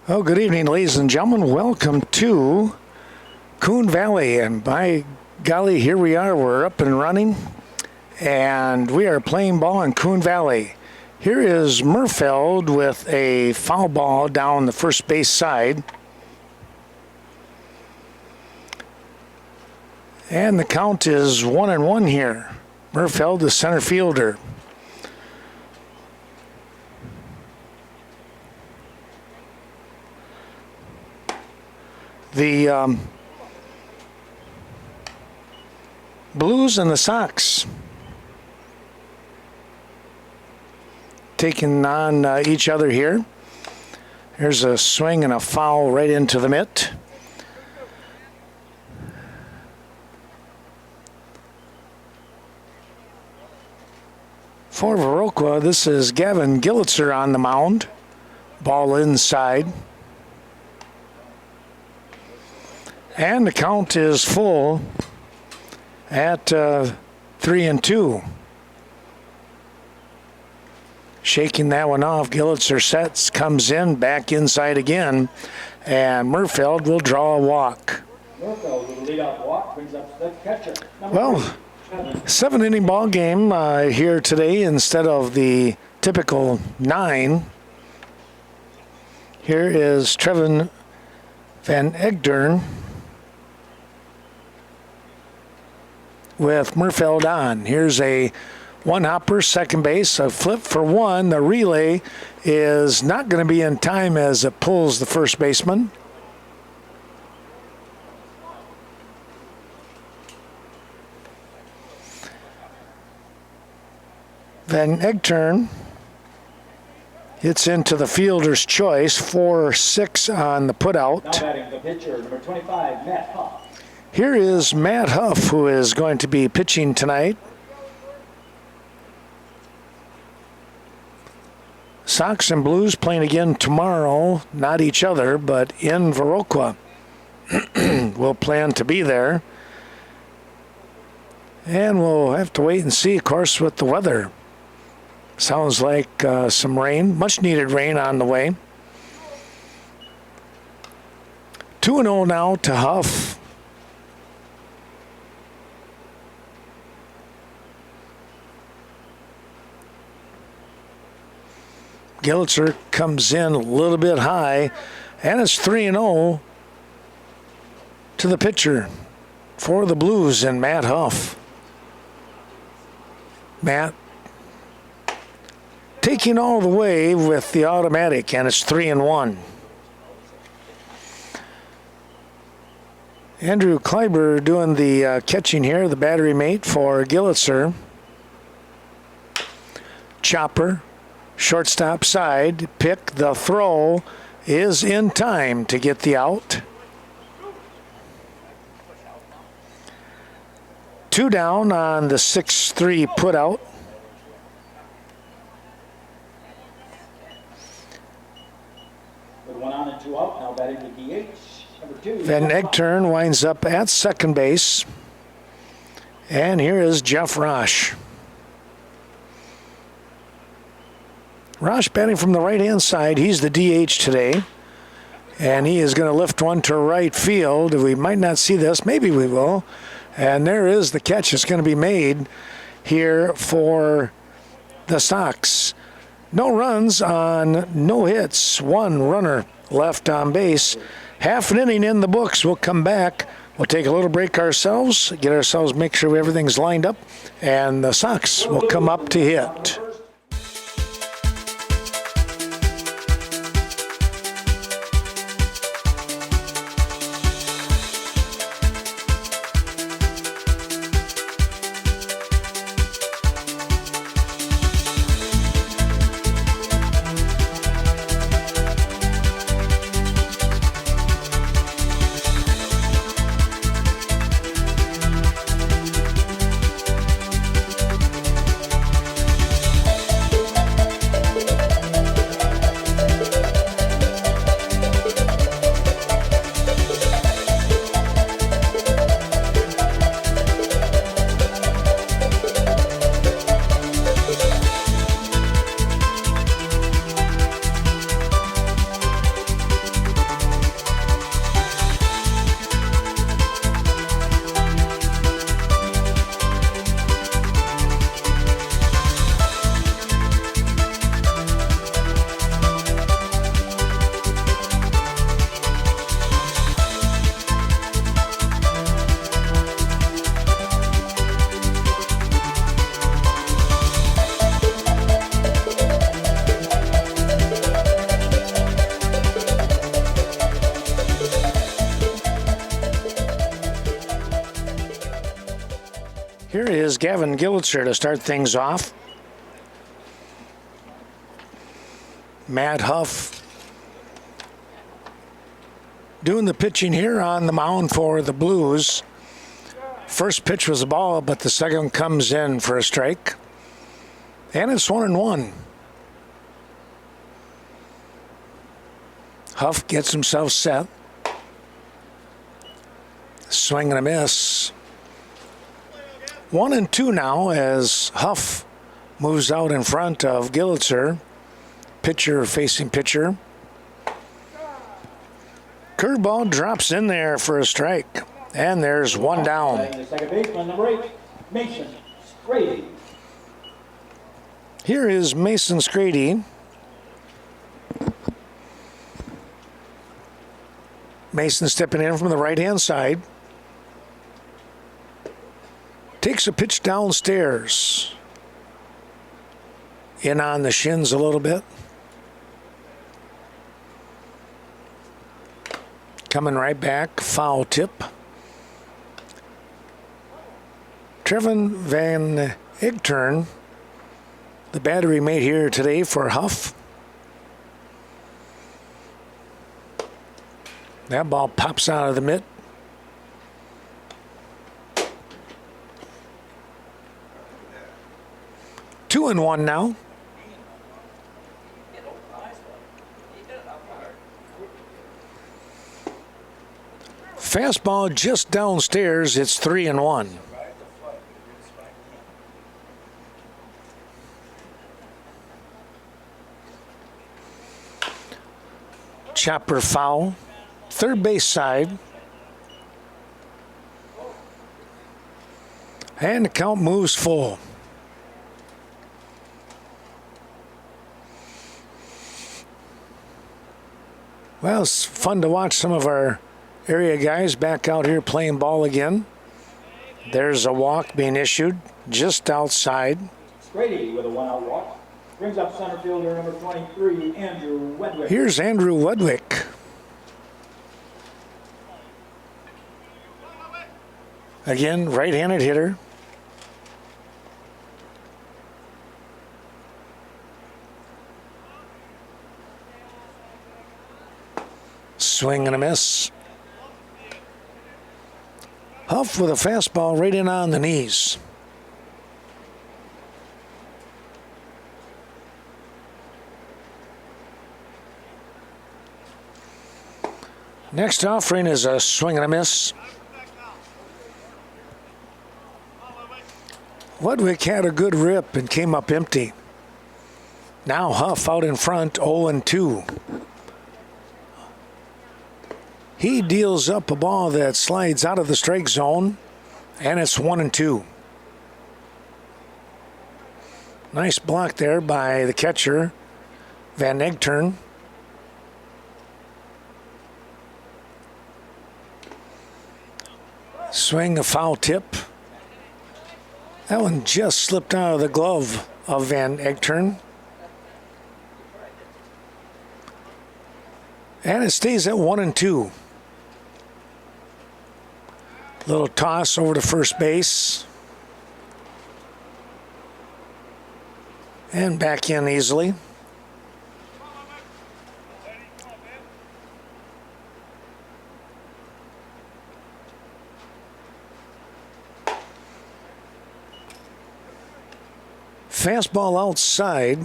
Oh, good evening, ladies and gentlemen. Welcome to Coon Valley. And by golly, here we are. We're up and running. And we are playing ball in Coon Valley. Here is Murfeld with a foul ball down the first base side. And the count is 1-1 here. Murfeld, the center fielder. The Blues and the Sox taking on each other here. Here's a swing and a foul right into the mitt. For Viroqua, this is Gavin Bergdahl on the mound. Ball inside. And the count is full at 3-2. Shaking that one off. Bergdahl sets, comes in, back inside again, and Murfeld will draw a walk. Murfeld with a leadoff walk brings up the catcher. Well, 7-inning ball game here today instead of the typical 9. Here is Trevin Van Egdern with Murfeld on. Here's a one-hopper, second base, a flip for one. The relay is not going to be in time as it pulls the first baseman. Van Egdern hits into the fielder's choice, 4-6 on the putout. Now batting the pitcher, number 25, Matt Huff. Here is Matt Huff, who is going to be pitching tonight. Sox and Blues playing again tomorrow, not each other, but in Viroqua. We'll plan to be there. And we'll have to wait and see, of course, with the weather. Sounds like some rain, much needed rain on the way. 2-0 now to Huff. Bergdahl comes in a little bit high, and it's 3-0 to the pitcher for the Blues and Matt Huff. Matt taking all the way with the automatic, and it's 3-1. Andrew Kleiber doing the catching here, the battery mate for Bergdahl. Chopper. Shortstop side, pick, the throw is in time to get the out. 2 down on the 6-3 putout. With 1 on and 2 out, now batting the DH, number 2. Van Egdern winds up at second base. And here is Jeff Rosh. Rosh batting from the right-hand side. He's the DH today. And he is going to lift one to right field. We might not see this. Maybe we will. And there is the catch that's going to be made here for the Sox. No runs on no hits. 1 runner left on base. Half an inning in the books. We'll come back. We'll take a little break ourselves, make sure everything's lined up. And the Sox will come up to hit. Here is Gavin Gillitzer to start things off. Matt Huff doing the pitching here on the mound for the Blues. First pitch was a ball, but the second comes in for a strike. And it's 1-1. Huff gets himself set. Swing and a miss. 1-2 now as Huff moves out in front of Gillitzer. Pitcher facing pitcher. Curveball drops in there for a strike. And there's one down. The second baseman, number 8, Mason Scrady. Here is Mason Scrady. Mason stepping in from the right-hand side. Takes a pitch downstairs. In on the shins a little bit. Coming right back, foul tip. Trevin Van Egtern, the battery mate here today for Huff. That ball pops out of the mitt. Two and one now. Fastball just downstairs. It's 3-1. Chopper foul. Third base side. And the count moves full. Well, it's fun to watch some of our area guys back out here playing ball again. There's a walk being issued just outside. Scrady with a 1-out walk. Brings up center fielder number 23, Andrew Wedwick. Here's Andrew Wedwick. Again, right-handed hitter. Swing and a miss. Huff with a fastball right in on the knees. Next offering is a swing and a miss. Wedwick had a good rip and came up empty. Now Huff out in front, 0-2. He deals up a ball that slides out of the strike zone, and it's 1-2. Nice block there by the catcher, Van Egtern. Swing, a foul tip. That one just slipped out of the glove of Van Egtern. And it stays at 1-2. Little toss over to first base. And back in easily. Fastball outside.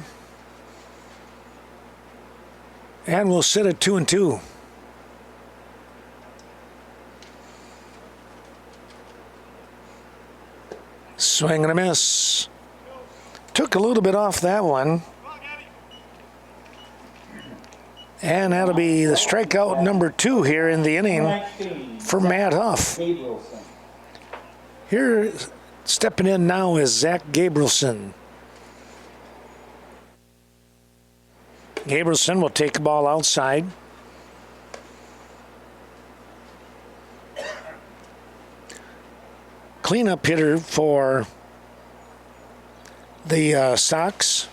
And we'll sit at 2-2. Swing and a miss. Took a little bit off that one. And that'll be the strikeout number 2 here in the inning for Matt Huff. Here, stepping in now is Zach Gabrielson. Gabrielson will take the ball outside. Cleanup hitter for the Sox.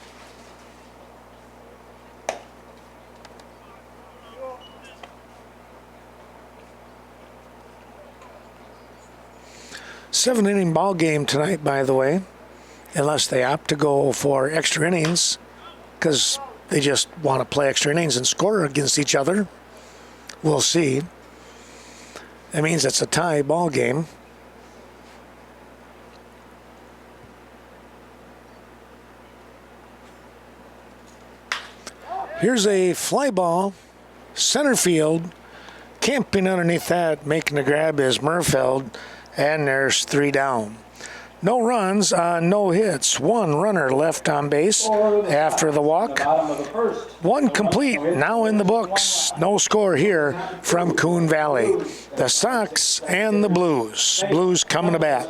7-inning ball game tonight, by the way, unless they opt to go for extra innings because they just want to play extra innings and score against each other. We'll see. That means it's a tie ball game. Here's a fly ball, center field. Camping underneath that, making the grab is Murfeld, and there's 3 down. No runs on no hits. 1 runner left on base after the walk. 1 complete, now in the books. No score here from Coon Valley. The Sox and the Blues. Blues coming to bat.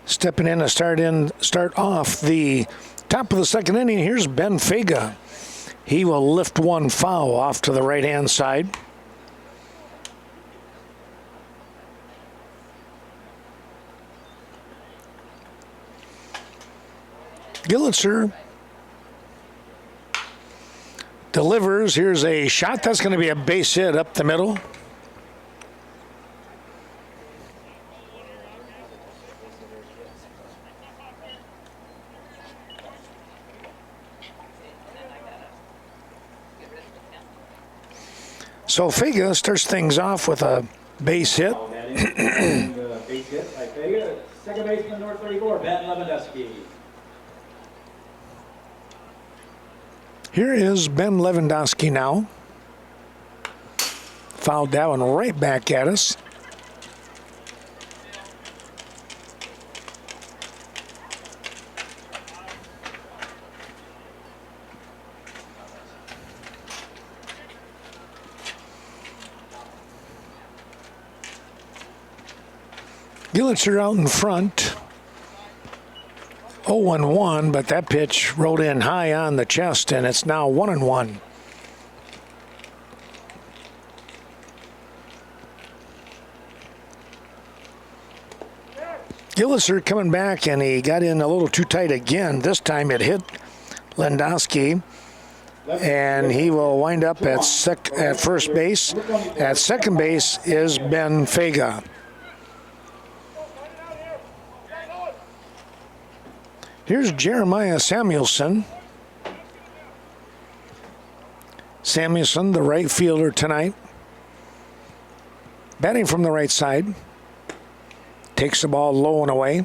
Stepping in to start off the top of the 2nd inning. Here's Ben Fega. He will lift 1 foul off to the right-hand side. Gillitzer delivers. Here's a shot. That's going to be a base hit up the middle. So Fega starts things off with a base hit. Base hit by Fega. Second baseman, number 34, Ben Lewandowski. Here is Ben Lewandowski now. Fouled that one right back at us. Gillitzer out in front. 0-1, but that pitch rode in high on the chest, and it's now 1-1. Gillitzer coming back, and he got in a little too tight again. This time it hit Lewandowski, and he will wind up at first base. At second base is Ben Fega. Here's Jeremiah Samuelson. Samuelson, the right fielder tonight. Batting from the right side. Takes the ball low and away.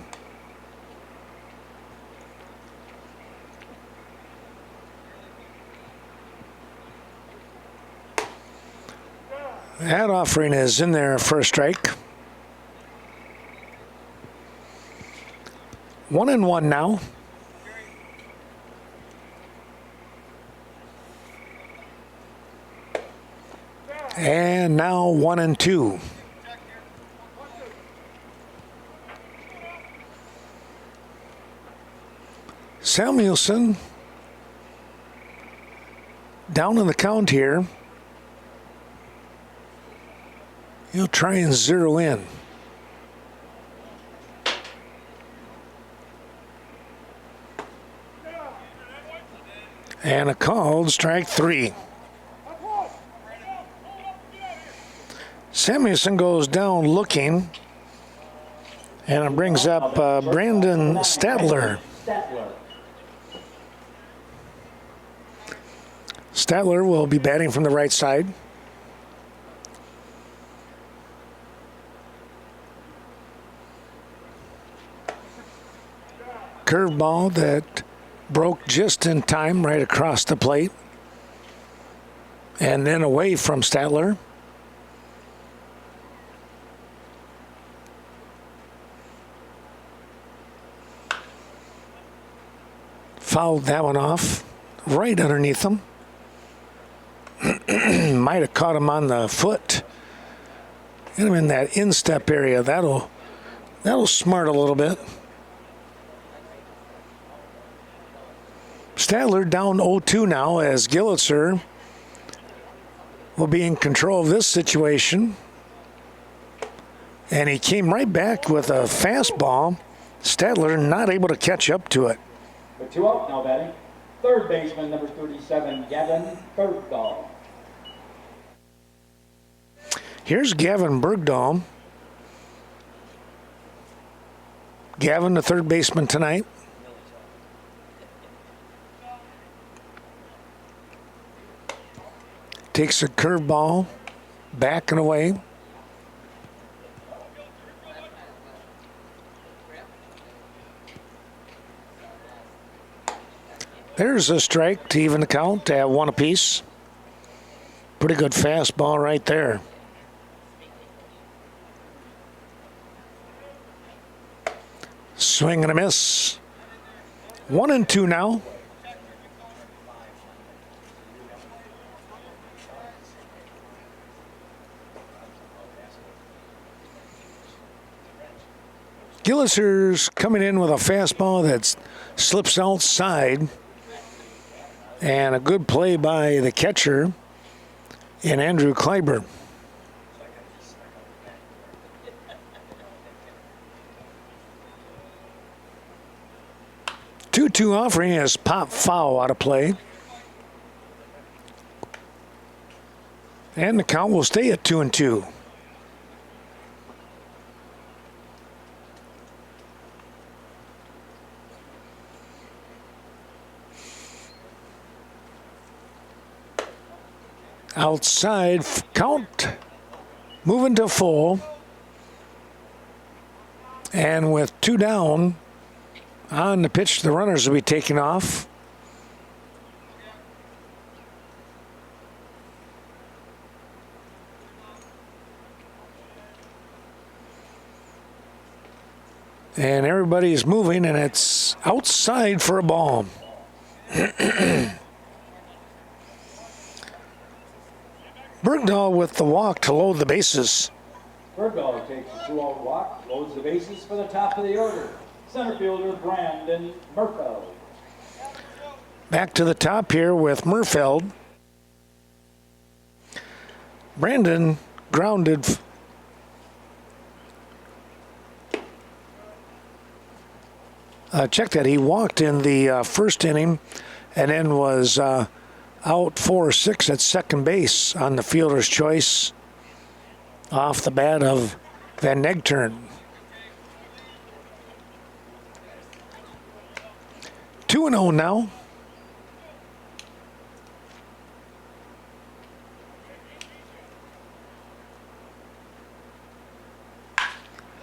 That offering is in there for a strike. 1-1 now. And now 1-2. Samuelson down in the count here. He'll try and zero in. And a called strike 3. Samuelson goes down looking, and it brings up Brandon Statler. Statler will be batting from the right side. Curveball that broke just in time right across the plate. And then away from Statler. Fouled that one off right underneath him. Might have caught him on the foot. Get him in that instep area. That'll smart a little bit. Statler down 0-2 now as Gillitzer will be in control of this situation. And he came right back with a fastball. Statler not able to catch up to it. With 2 out now batting, third baseman number 37, Gavin Bergdahl. Here's Gavin Bergdahl. Gavin, the third baseman tonight. Takes a curveball, back and away. There's a strike to even the count at 1 apiece. Pretty good fastball right there. Swing and a miss. 1-2 now. Gilliser's coming in with a fastball that slips outside. And a good play by the catcher in Andrew Kleiber. Two offering is pop foul out of play. And the count will stay at 2-2. Outside count, moving to full. And with 2 down on the pitch, the runners will be taking off. And everybody's moving, and it's outside for a ball. Bergdahl with the walk to load the bases. Bergdahl takes a 2-out walk, loads the bases for the top of the order. Center fielder Brandon Murfeld. Back to the top here with Murfeld. Brandon grounded. Check that. He walked in the first inning and then was out 4-6 at second base on the fielder's choice off the bat of Van Negtern. 2-0 now.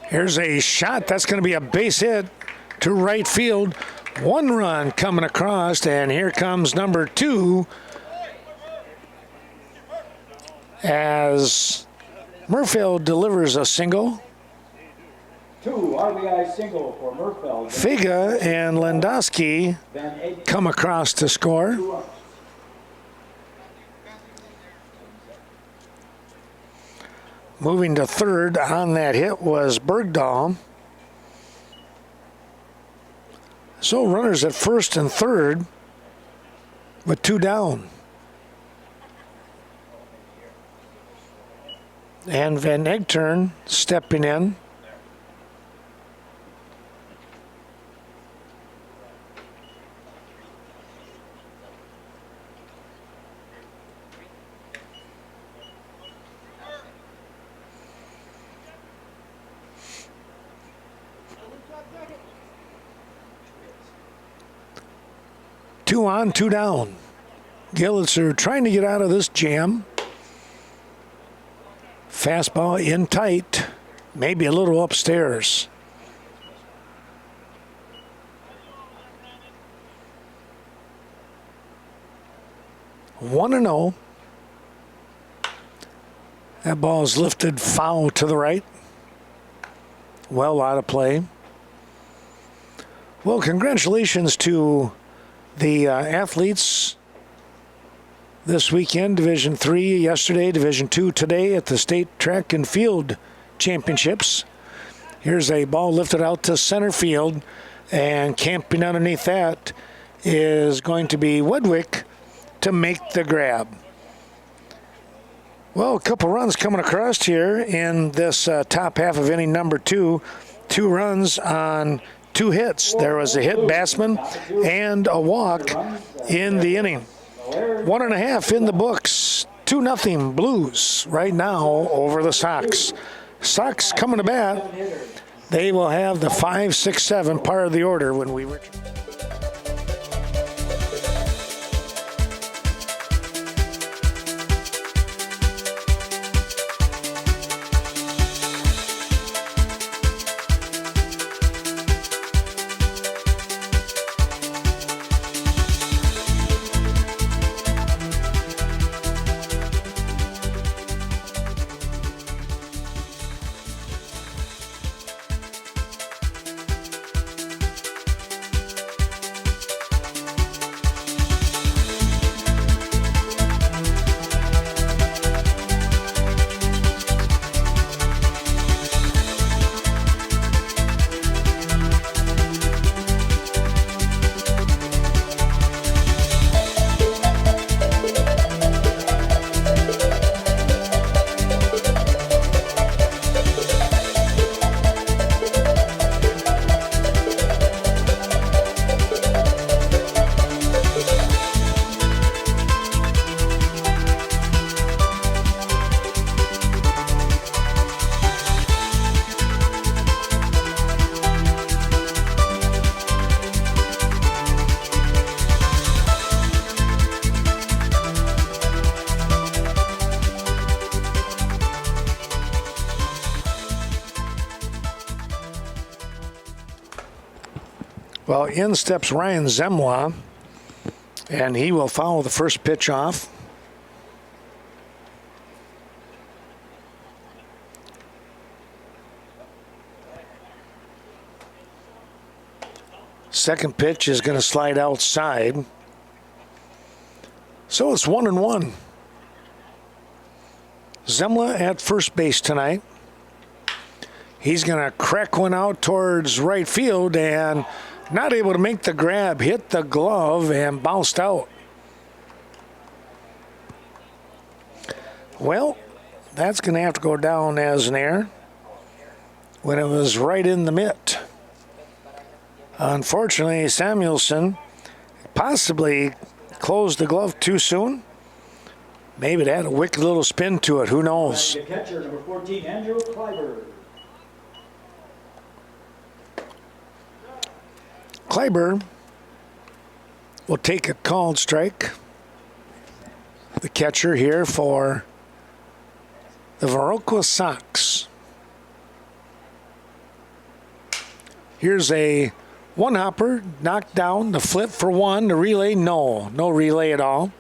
Here's a shot. That's going to be a base hit to right field. 1 run coming across, and here comes number 2 as Murfeld delivers a single. 2 RBI single for Murfeld. Figa and Lewandowski come across to score. Moving to third on that hit was Bergdahl. So runners at first and third with 2 down. And Van Egtern stepping in. 2 on, 2 down. Gillitzer trying to get out of this jam. Fastball in tight, maybe a little upstairs. One and 0. That ball is lifted foul to the right. Well out of play. Well, congratulations to the athletes this weekend. Division III yesterday, Division II today at the State Track and Field Championships. Here's a ball lifted out to center field, and camping underneath that is going to be Wedwick to make the grab. Well, a couple runs coming across here in this top half of inning number 2. 2 runs on 2 hits. There was a hit batsman and a walk in the inning. 1.5 in the books. 2-0 Blues right now over the Sox. Sox coming to bat. They will have the 5, 6, 7 part of the order when we return. Well, in steps Ryan Zemla, and he will foul the first pitch off. Second pitch is going to slide outside. So it's 1-1. Zemla at first base tonight. He's going to crack one out towards right field and not able to make the grab, hit the glove and bounced out. Well, that's going to have to go down as an error when it was right in the mitt. Unfortunately, Samuelson possibly closed the glove too soon. Maybe it had a wicked little spin to it. Who knows? The catcher, number 14, Andrew Kleiber. Kleiber will take a called strike. The catcher here for the Viroqua Sox. Here's a one-hopper, knocked down, the flip for one, the relay, no relay at all.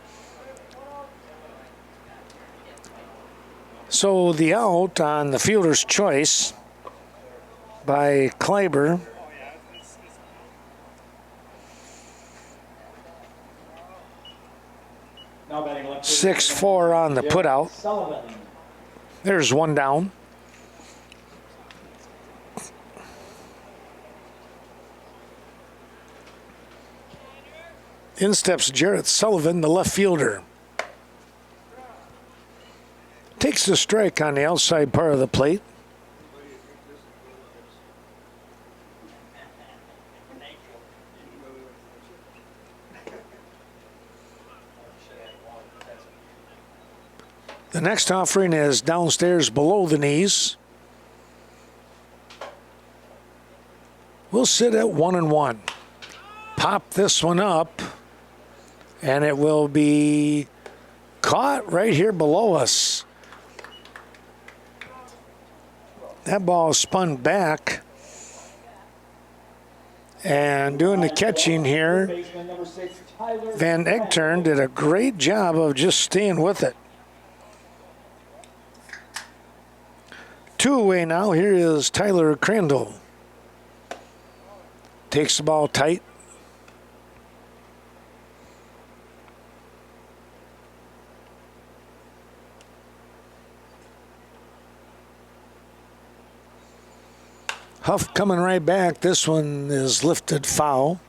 So the out on the fielder's choice by Kleiber. Now batting left. 6-4 on the putout. Sullivan. There's one down. In steps Jarrett Sullivan, the left fielder. Takes the strike on the outside part of the plate. The next offering is downstairs below the knees. We'll sit at 1-1. Pop this one up. And it will be caught right here below us. That ball spun back. And doing the catching here, Van Egtern did a great job of just staying with it. 2 away now. Here is Tyler Crandall. Takes the ball tight. Huff coming right back. This one is lifted foul.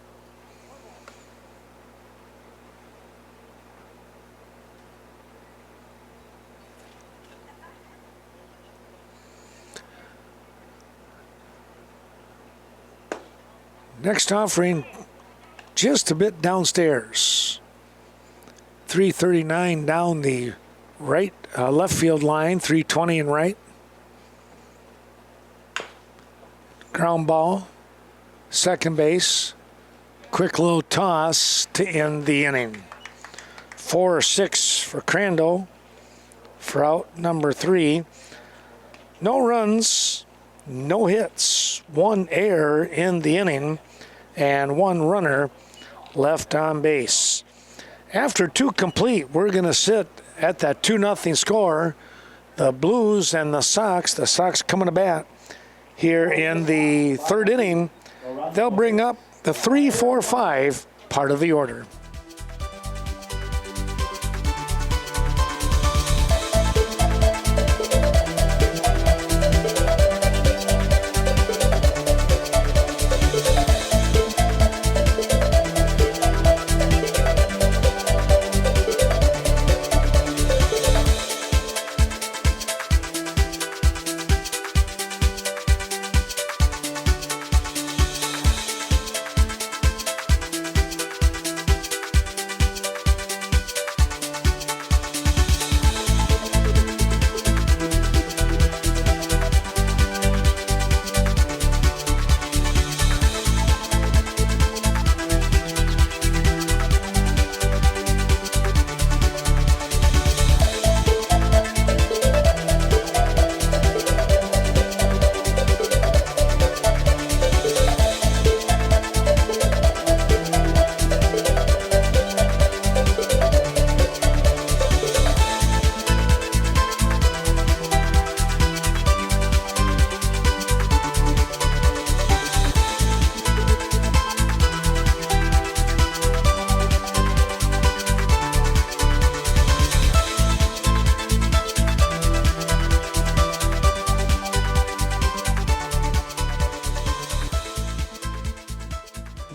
Next offering, just a bit downstairs. 339 down the right left field line, 320 and right. Ground ball, second base, quick little toss to end the inning. 4-6 for Crandall for out number 3. No runs, no hits, 1 error in the inning, and 1 runner left on base. After 2 complete, we're going to sit at that 2-0 score. The Blues and the Sox coming to bat here in the 3rd inning. They'll bring up the 3, 4, 5 part of the order.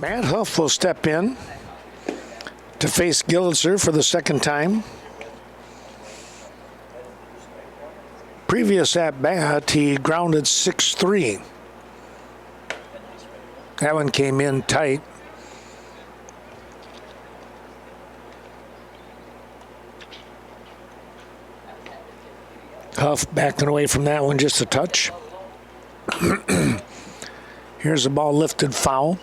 Matt Huff will step in to face Gillitzer for the 2nd time. Previous at bat, he grounded 6-3. That one came in tight. Huff backing away from that one just a touch. Here's the ball lifted foul.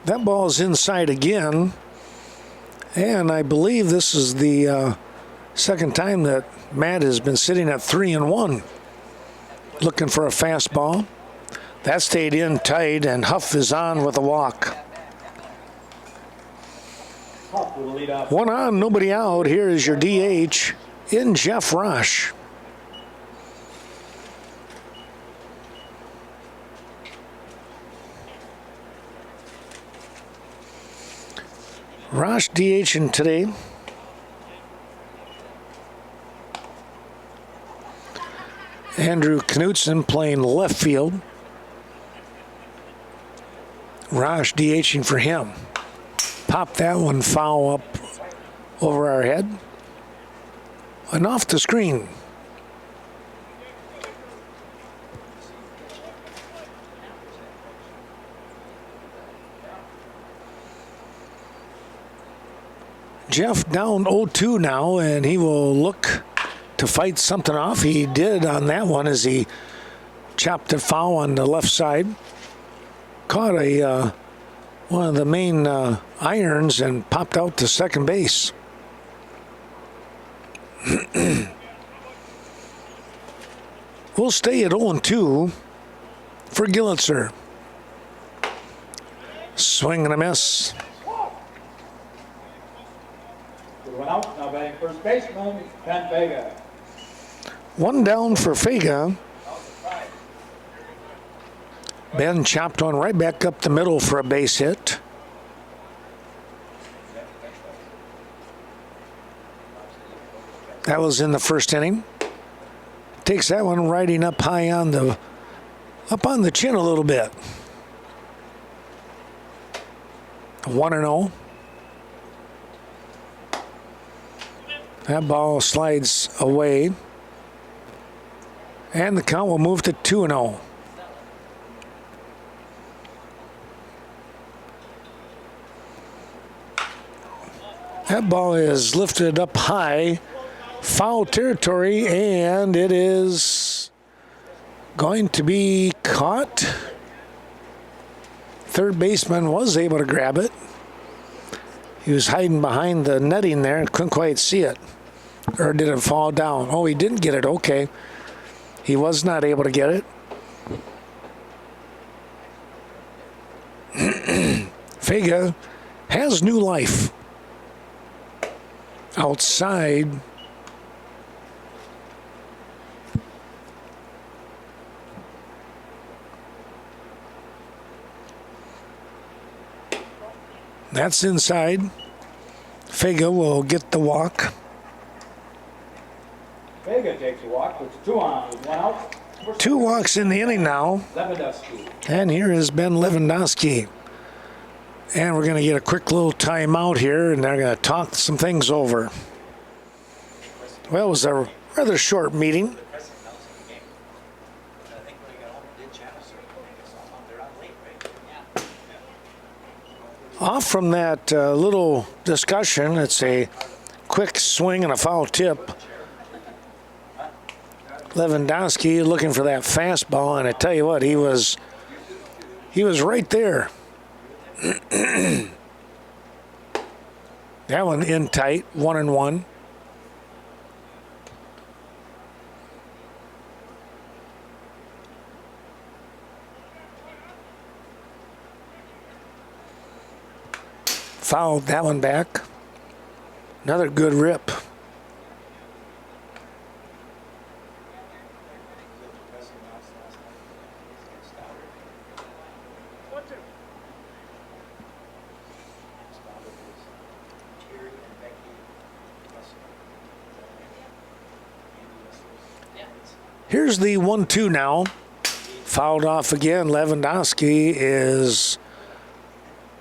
That ball's inside again, and I believe this is the 2nd time that Matt has been sitting at 3-1, looking for a fastball. That stayed in tight, and Huff is on with a walk. 1 on, nobody out. Here is your DH in Jeff Rosh. Rosh DHing today. Andrew Knutson playing left field. Rosh DHing for him. Pop that one foul up over our head and off the screen. Jeff down 0-2 now, and he will look to fight something off. He did on that one as he chopped a foul on the left side. Caught a one of the main irons and popped out to second base. We'll stay at 0-2 for Gillitzer. Swing and a miss. Good one out. Now batting first baseman, Ben Vega. One down for Vega. Ben chopped one right back up the middle for a base hit. That was in the first inning. Takes that one riding up high on the chin a little bit. 1-0. That ball slides away. And the count will move to 2-0. That ball is lifted up high, foul territory, and it is going to be caught. Third baseman was able to grab it. He was hiding behind the netting there and couldn't quite see it. Or did it fall down? Oh, he didn't get it. Okay. He was not able to get it. Vega has new life. Outside. That's inside. Vega will get the walk. Vega takes a walk, puts 2 on with 1 out. 2 walks in the inning now. Lewandowski. And here is Ben Lewandowski. And we're going to get a quick little timeout here, and they're going to talk some things over. Well, it was a rather short meeting. Off from that little discussion, it's a quick swing and a foul tip. Lewandowski looking for that fastball, and I tell you what, he was right there. That one in tight, 1-1. Fouled that one back. Another good rip. Here's the 1-2 now. Fouled off again. Lewandowski is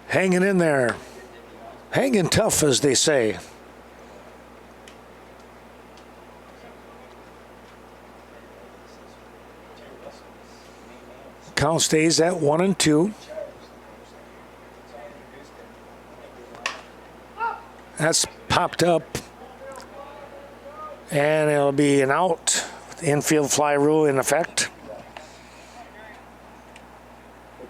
hanging in there. Hanging tough, as they say. Count stays at 1-2. That's popped up. And it'll be an out. Infield fly rule in effect.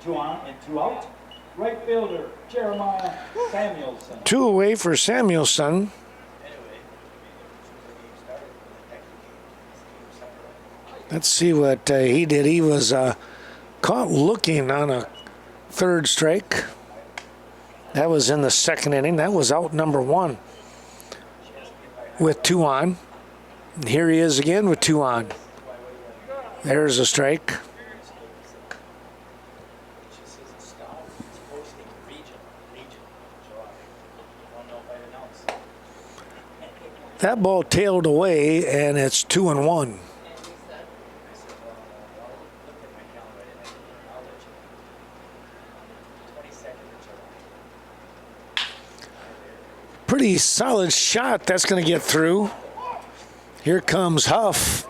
2 on and 2 out. Right fielder, Jeremiah Samuelson. 2 away for Samuelson. Let's see what he did. He was caught looking on a third strike. That was in the second inning. That was out number 1 with 2 on. And here he is again with 2 on. There's a strike. That ball tailed away, and it's 2-1. Pretty solid shot. That's going to get through. Here comes Huff,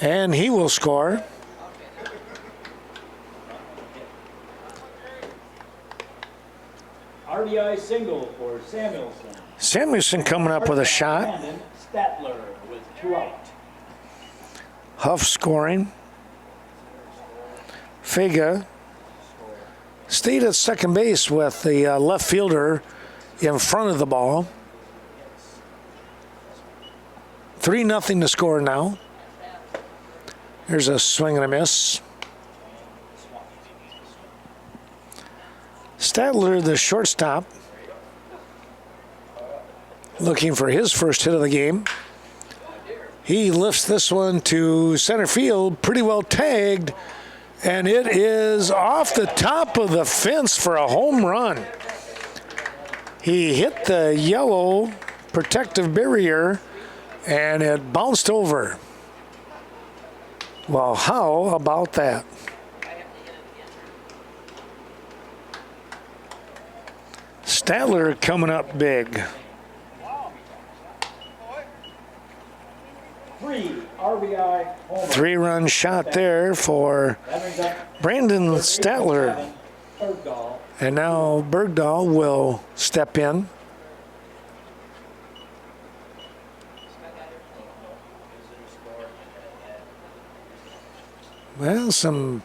and he will score. RBI single for Samuelson. Samuelson coming up with a shot. Brandon Statler with 2 out. Huff scoring. Fega stayed at second base with the left fielder in front of the ball. 3-0 to score now. There's a swing and a miss. Statler, the shortstop, looking for his first hit of the game. He lifts this one to center field, pretty well tagged, and it is off the top of the fence for a home run. He hit the yellow protective barrier, and it bounced over. Well, how about that? Statler coming up big. 3 RBI homer. 3-run shot there for Brandon Statler. Gavin Bergdahl. And now Bergdahl will step in. Well, some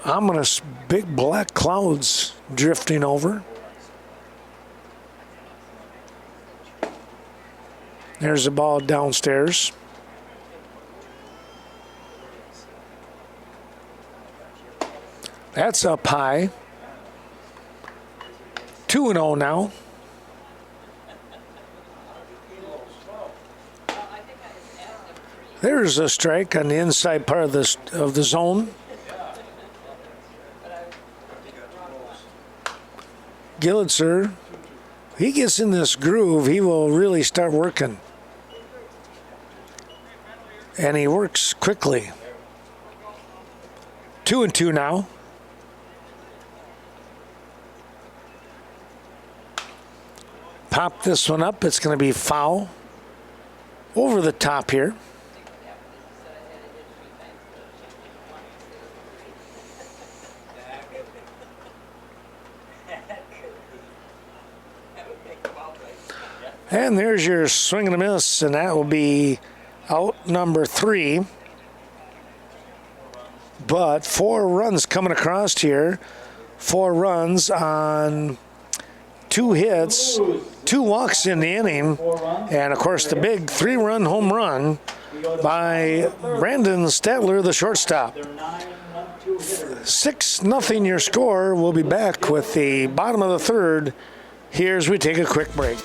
ominous big black clouds drifting over. There's the ball downstairs. That's up high. 2-0 now. There's a strike on the inside part of the zone. Gillitzer, he gets in this groove, he will really start working. And he works quickly. 2-2 now. Pop this one up. It's going to be foul. Over the top here. And there's your swing and a miss, and that will be out number 3. But 4 runs coming across here. 4 runs on 2 hits, 2 walks in the inning, and of course the big 3-run home run by Brandon Statler, the shortstop. 6-0 your score. We'll be back with the bottom of the third here as we take a quick break.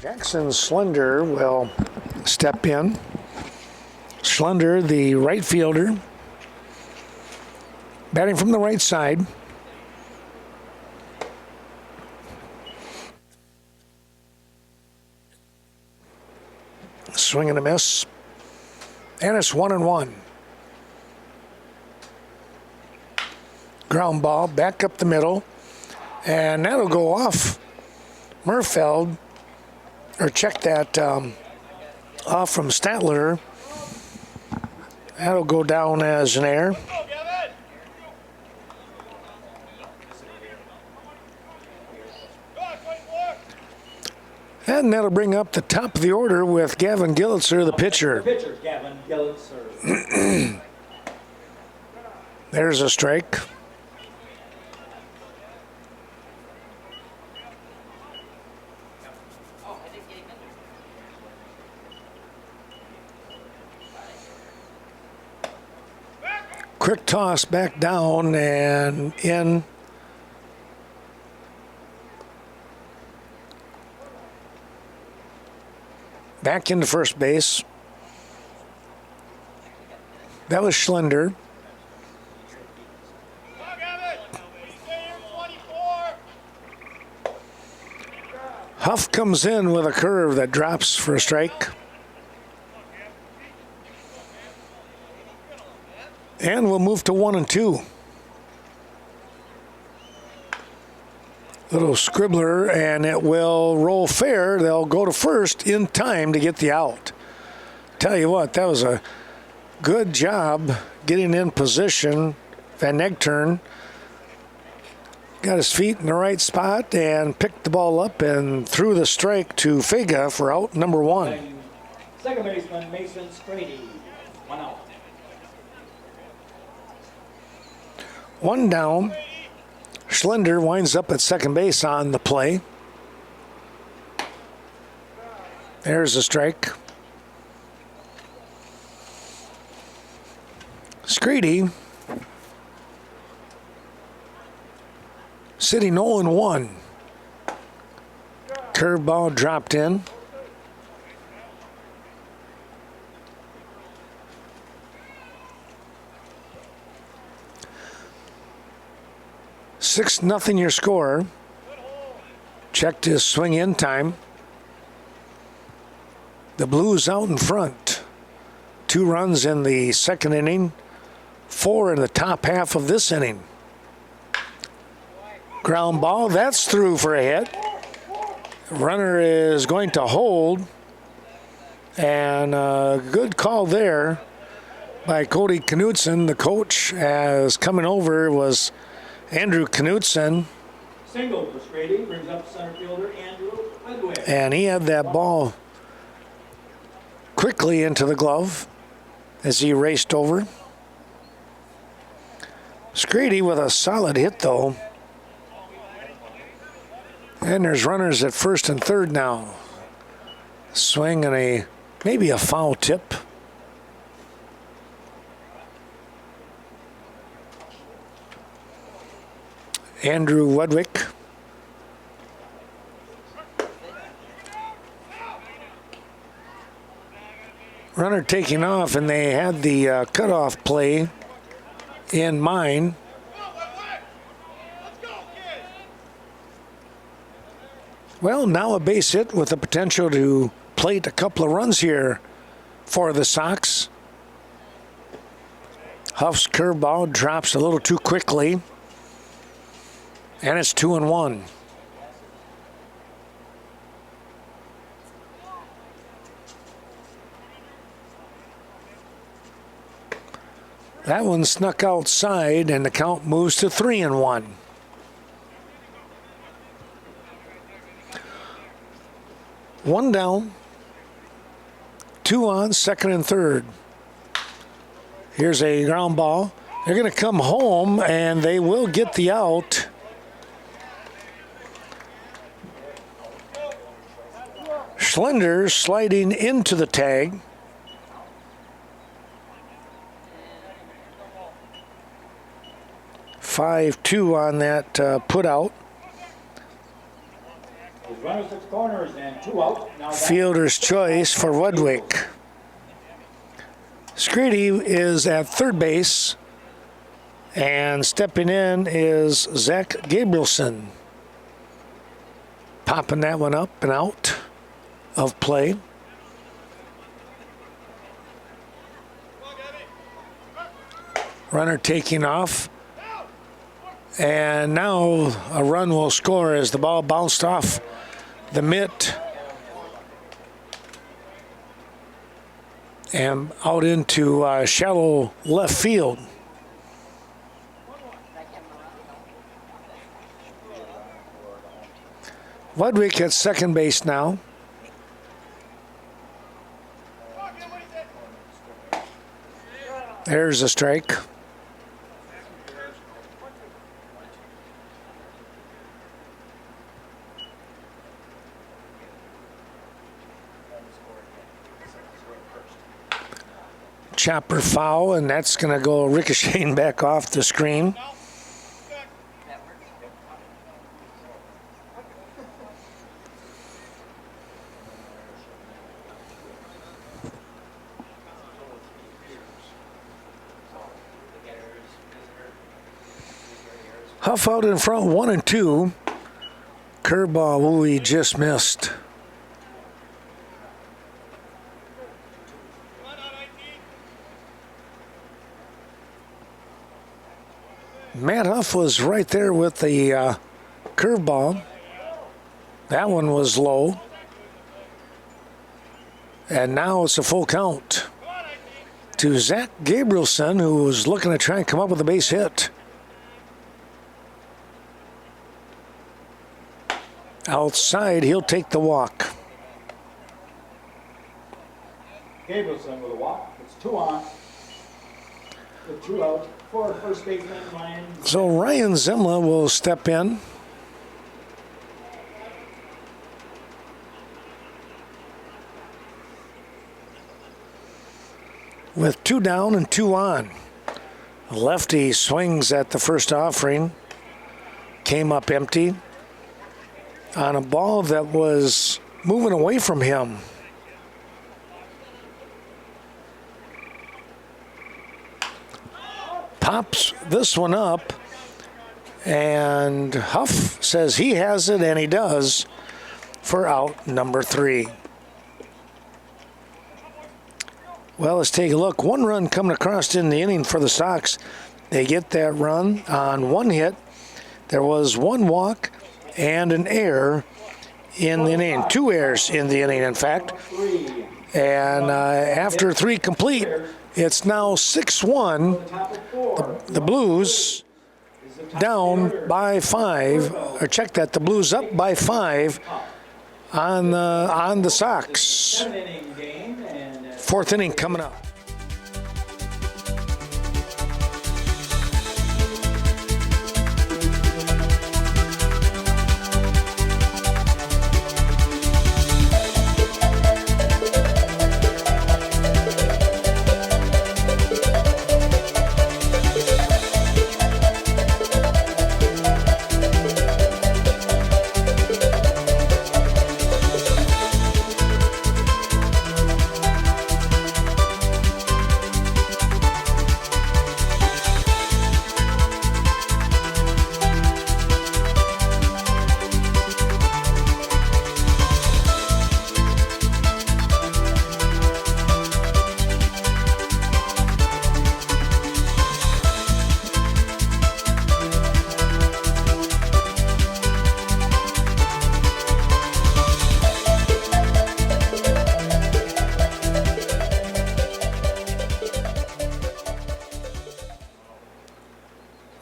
Jackson Slender will step in. Slender, the right fielder, batting from the right side. Swing and a miss. And it's 1-1. Ground ball back up the middle. And that'll go off Murfeld. Or check that off from Statler. That'll go down as an error. And that'll bring up the top of the order with Gavin Gillitzer, the pitcher. Gavin Gillitzer. There's a strike. Quick toss back down and in. Back into first base. That was Schlender. Huff comes in with a curve that drops for a strike. And we'll move to 1-2. Little scribbler, and it will roll fair. They'll go to first in time to get the out. Tell you what, that was a good job getting in position. Van Egtern got his feet in the right spot and picked the ball up and threw the strike to Fega for out number 1. Second baseman Mason Strady, 1 out. 1 down. Schlender winds up at second base on the play. There's a strike. Screedy sitting 0-1. Curveball dropped in. Nothing your score. Checked his swing in time. The Blues out in front. 2 runs in the second inning. 4 in the top half of this inning. Ground ball. That's through for a hit. Runner is going to hold. And a good call there by Cody Knudsen. The coach, as coming over, was Andrew Knudsen. Single for Strady, brings up center fielder Andrew Wedwick. And he had that ball quickly into the glove as he raced over. Screedy with a solid hit, though. And there's runners at first and third now. Swing and maybe a foul tip. Andrew Wedwick. Runner taking off, and they had the cutoff play in mind. Well, now a base hit with the potential to plate a couple of runs here for the Sox. Huff's curveball drops a little too quickly. And it's 2-1. That one snuck outside, and the count moves to 3-1. One down, 2 on, second and third. Here's a ground ball. They're going to come home, and they will get the out. Schlender sliding into the tag. (5-2) on that put out. His runners at corners and 2 out. Now Fielder's choice for Wedwick. Screedy is at third base, and stepping in is Zach Gabrielson. Popping that one up and out of play. Runner taking off. And now a run will score as the ball bounced off the mitt and out into shallow left field. Wedwick at second base now. There's a strike. Chopper foul, and that's going to go ricocheting back off the screen. Huff out in front, 1-2. Curveball, he just missed. Matt Huff was right there with the curveball. That one was low. And now it's a full count to Zach Gabrielson, who was looking to try and come up with a base hit. Outside, he'll take the walk. Gabrielson with a walk. It's 2 on. With 2 out for first baseman Ryan. So Ryan Zimla will step in. With 2 down and 2 on. Lefty swings at the first offering. Came up empty on a ball that was moving away from him. Pops this one up, and Huff says he has it, and he does, for out number 3. Well, let's take a look. 1 run coming across in the inning for the Sox. They get that run on 1 hit. There was 1 walk and an error in the inning. 2 errors in the inning, in fact. And after 3 complete, it's now 6-1. The Blues down by 5. Or check that, the Blues up by 5 on the Sox. 4th inning coming up.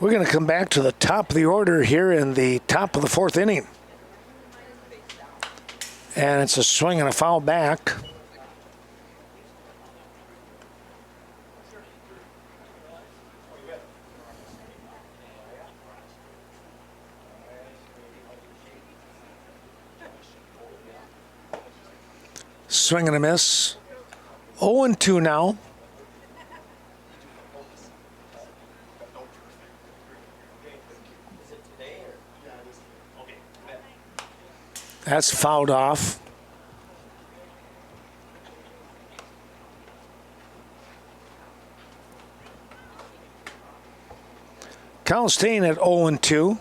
We're going to come back to the top of the order here in the top of the 4th inning. And it's a swing and a foul back. Swing and a miss. 0-2 now. That's fouled off. Count staying at 0-2.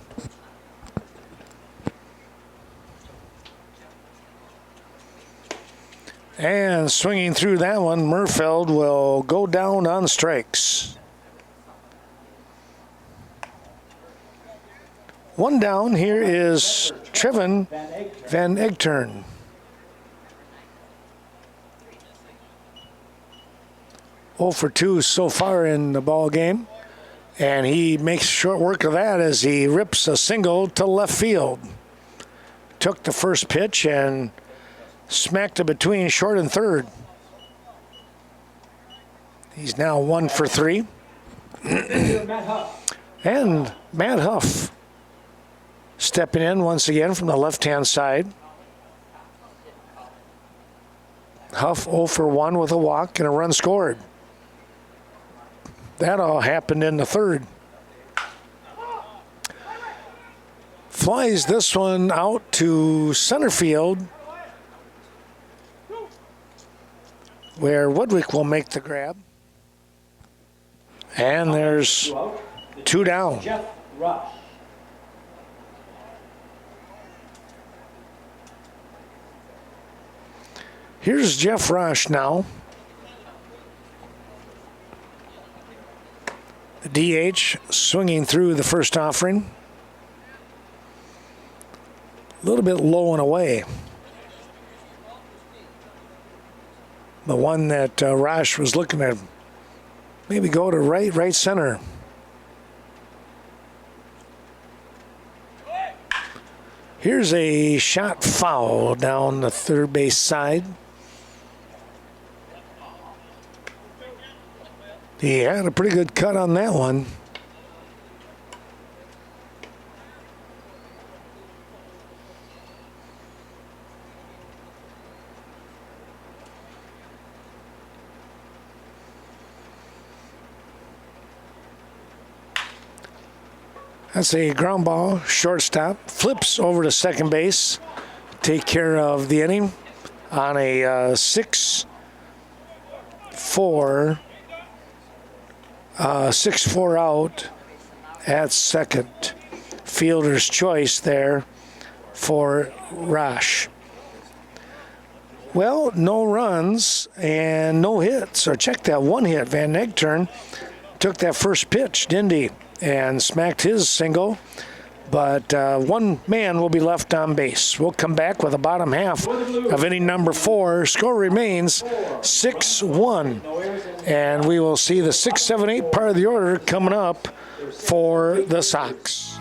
And swinging through that one, Murfeld will go down on strikes. One down. Here is Trevin Van Egtern. Oh for 2 so far in the ball game. And he makes short work of that as he rips a single to left field. Took the first pitch and smacked it between short and third. He's now 1 for 3. And Matt Huff stepping in once again from the left-hand side. Huff 0 for 1 with a walk and a run scored. That all happened in the third. Flies this one out to center field, where Wedwick will make the grab. And there's 2 down. Here's Jeff Rosh now. The DH swinging through the first offering. A little bit low and away. The one that Rosh was looking at, maybe go to right center. Here's a shot foul down the third base side. He had a pretty good cut on that one. That's a ground ball, shortstop, flips over to second base, take care of the inning on a 6-4 out at second. Fielder's choice there for Rosh. Well, no runs and no hits. Or check that one hit. Van Egtern took that first pitch, didn't he? And smacked his single. But one man will be left on base. We'll come back with the bottom half of inning number 4. Score remains 6-1. And we will see the 6, 7, 8 part of the order coming up for the Sox.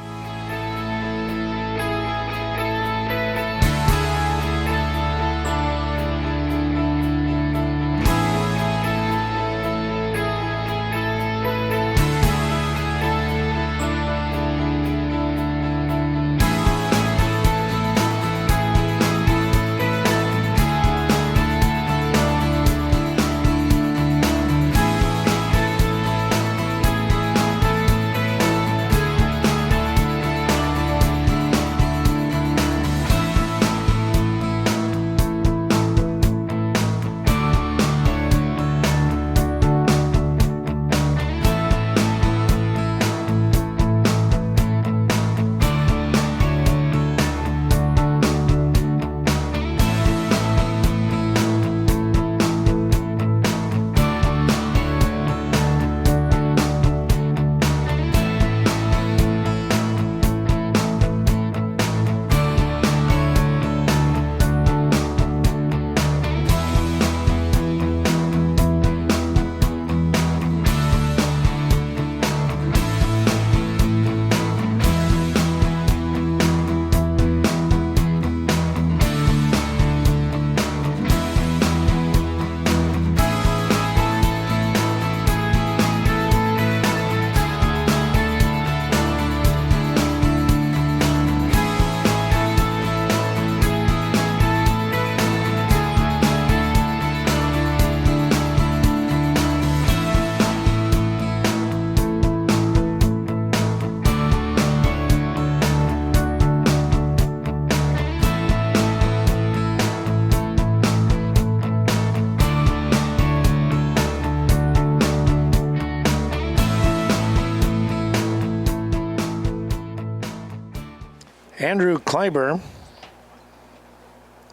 Andrew Kleiber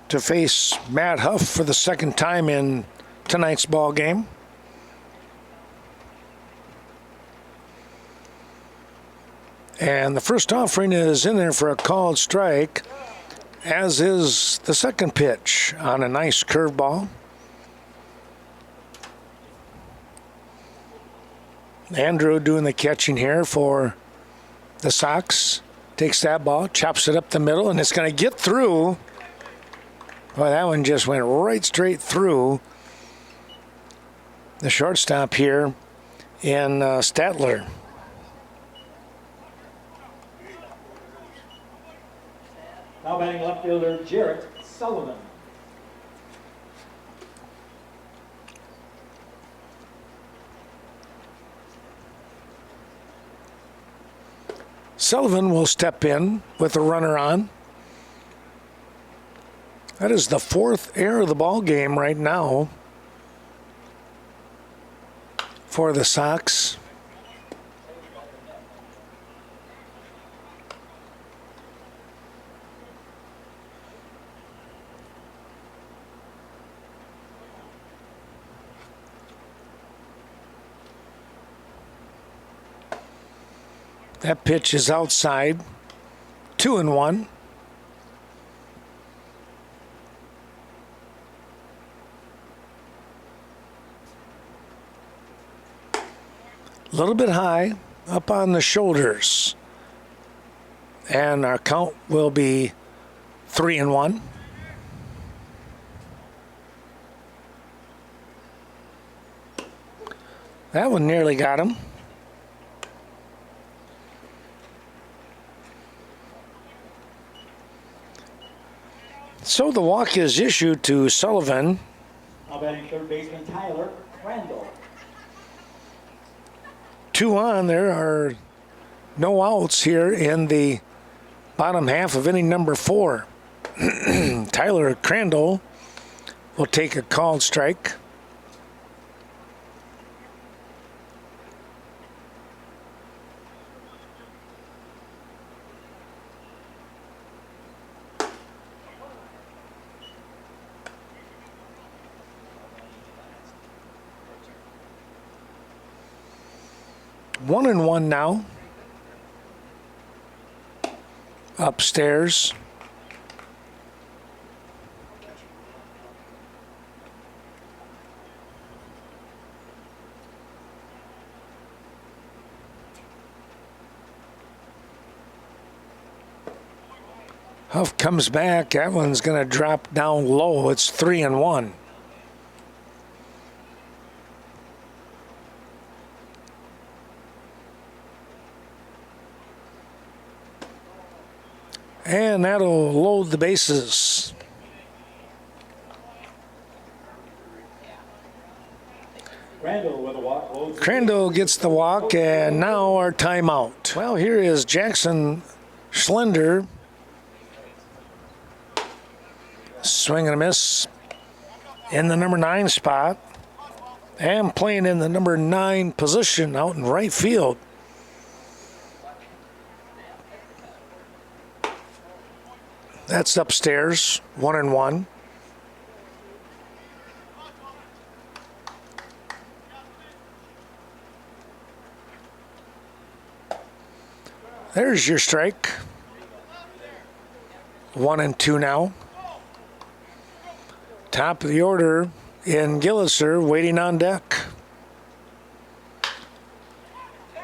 to face Matt Huff for the second time in tonight's ball game. And the first offering is in there for a called strike, as is the second pitch on a nice curveball. Andrew doing the catching here for the Sox. Takes that ball, chops it up the middle, and it's going to get through. Boy, that one just went right straight through the shortstop here in Statler. Now batting left fielder Jarrett Sullivan. Sullivan will step in with a runner on. That is the fourth error of the ball game right now for the Sox. That pitch is outside. 2-1. A little bit high, up on the shoulders. And our count will be 3-1. That one nearly got him. So the walk is issued to Sullivan. Now batting third baseman Tyler Crandall. 2 on. There are no outs here in the bottom half of inning number 4. Tyler Crandall will take a called strike. One and one now. Upstairs. Huff comes back. That one's going to drop down low. It's 3-1. And that'll load the bases. Crandall with a walk. Crandall gets the walk, and now our timeout. Well, here is Jackson Schlender. Swing and a miss in the number 9 spot. And playing in the number 9 position out in right field. That's upstairs, 1-1. There's your strike. 1-2 now. Top of the order in Gillitzer, waiting on deck.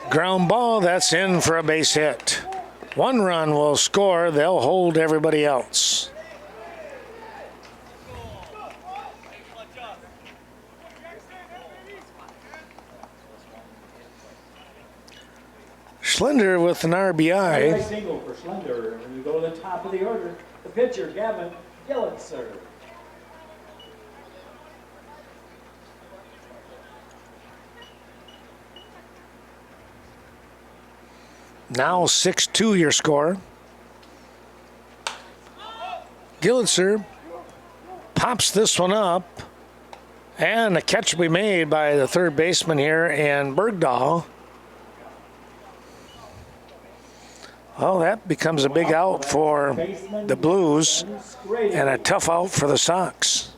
Ground ball, that's in for a base hit. 1 run will score. They'll hold everybody else. Schlender with an RBI. Single for Schlender. When you go to the top of the order, the pitcher, Gavin Bergdahl. Now 6-2 your score. Gillitzer pops this one up, and a catch will be made by the third baseman here, and Bergdahl. Well, that becomes a big out for the Blues and a tough out for the Sox.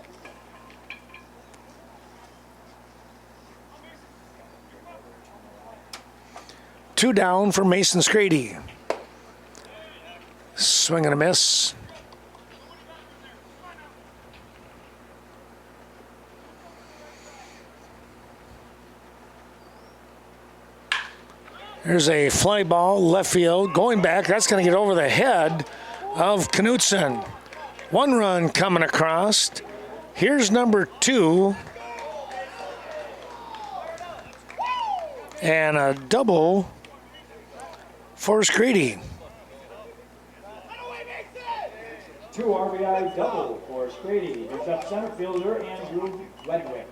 Two down for Mason Scrady. Swing and a miss. There's a fly ball, left field, going back. That's going to get over the head of Knutson. One run coming across. Here's number 2. And a double for Scrady. 2 RBI double for Scrady. Brings up center fielder Andrew Wedwick.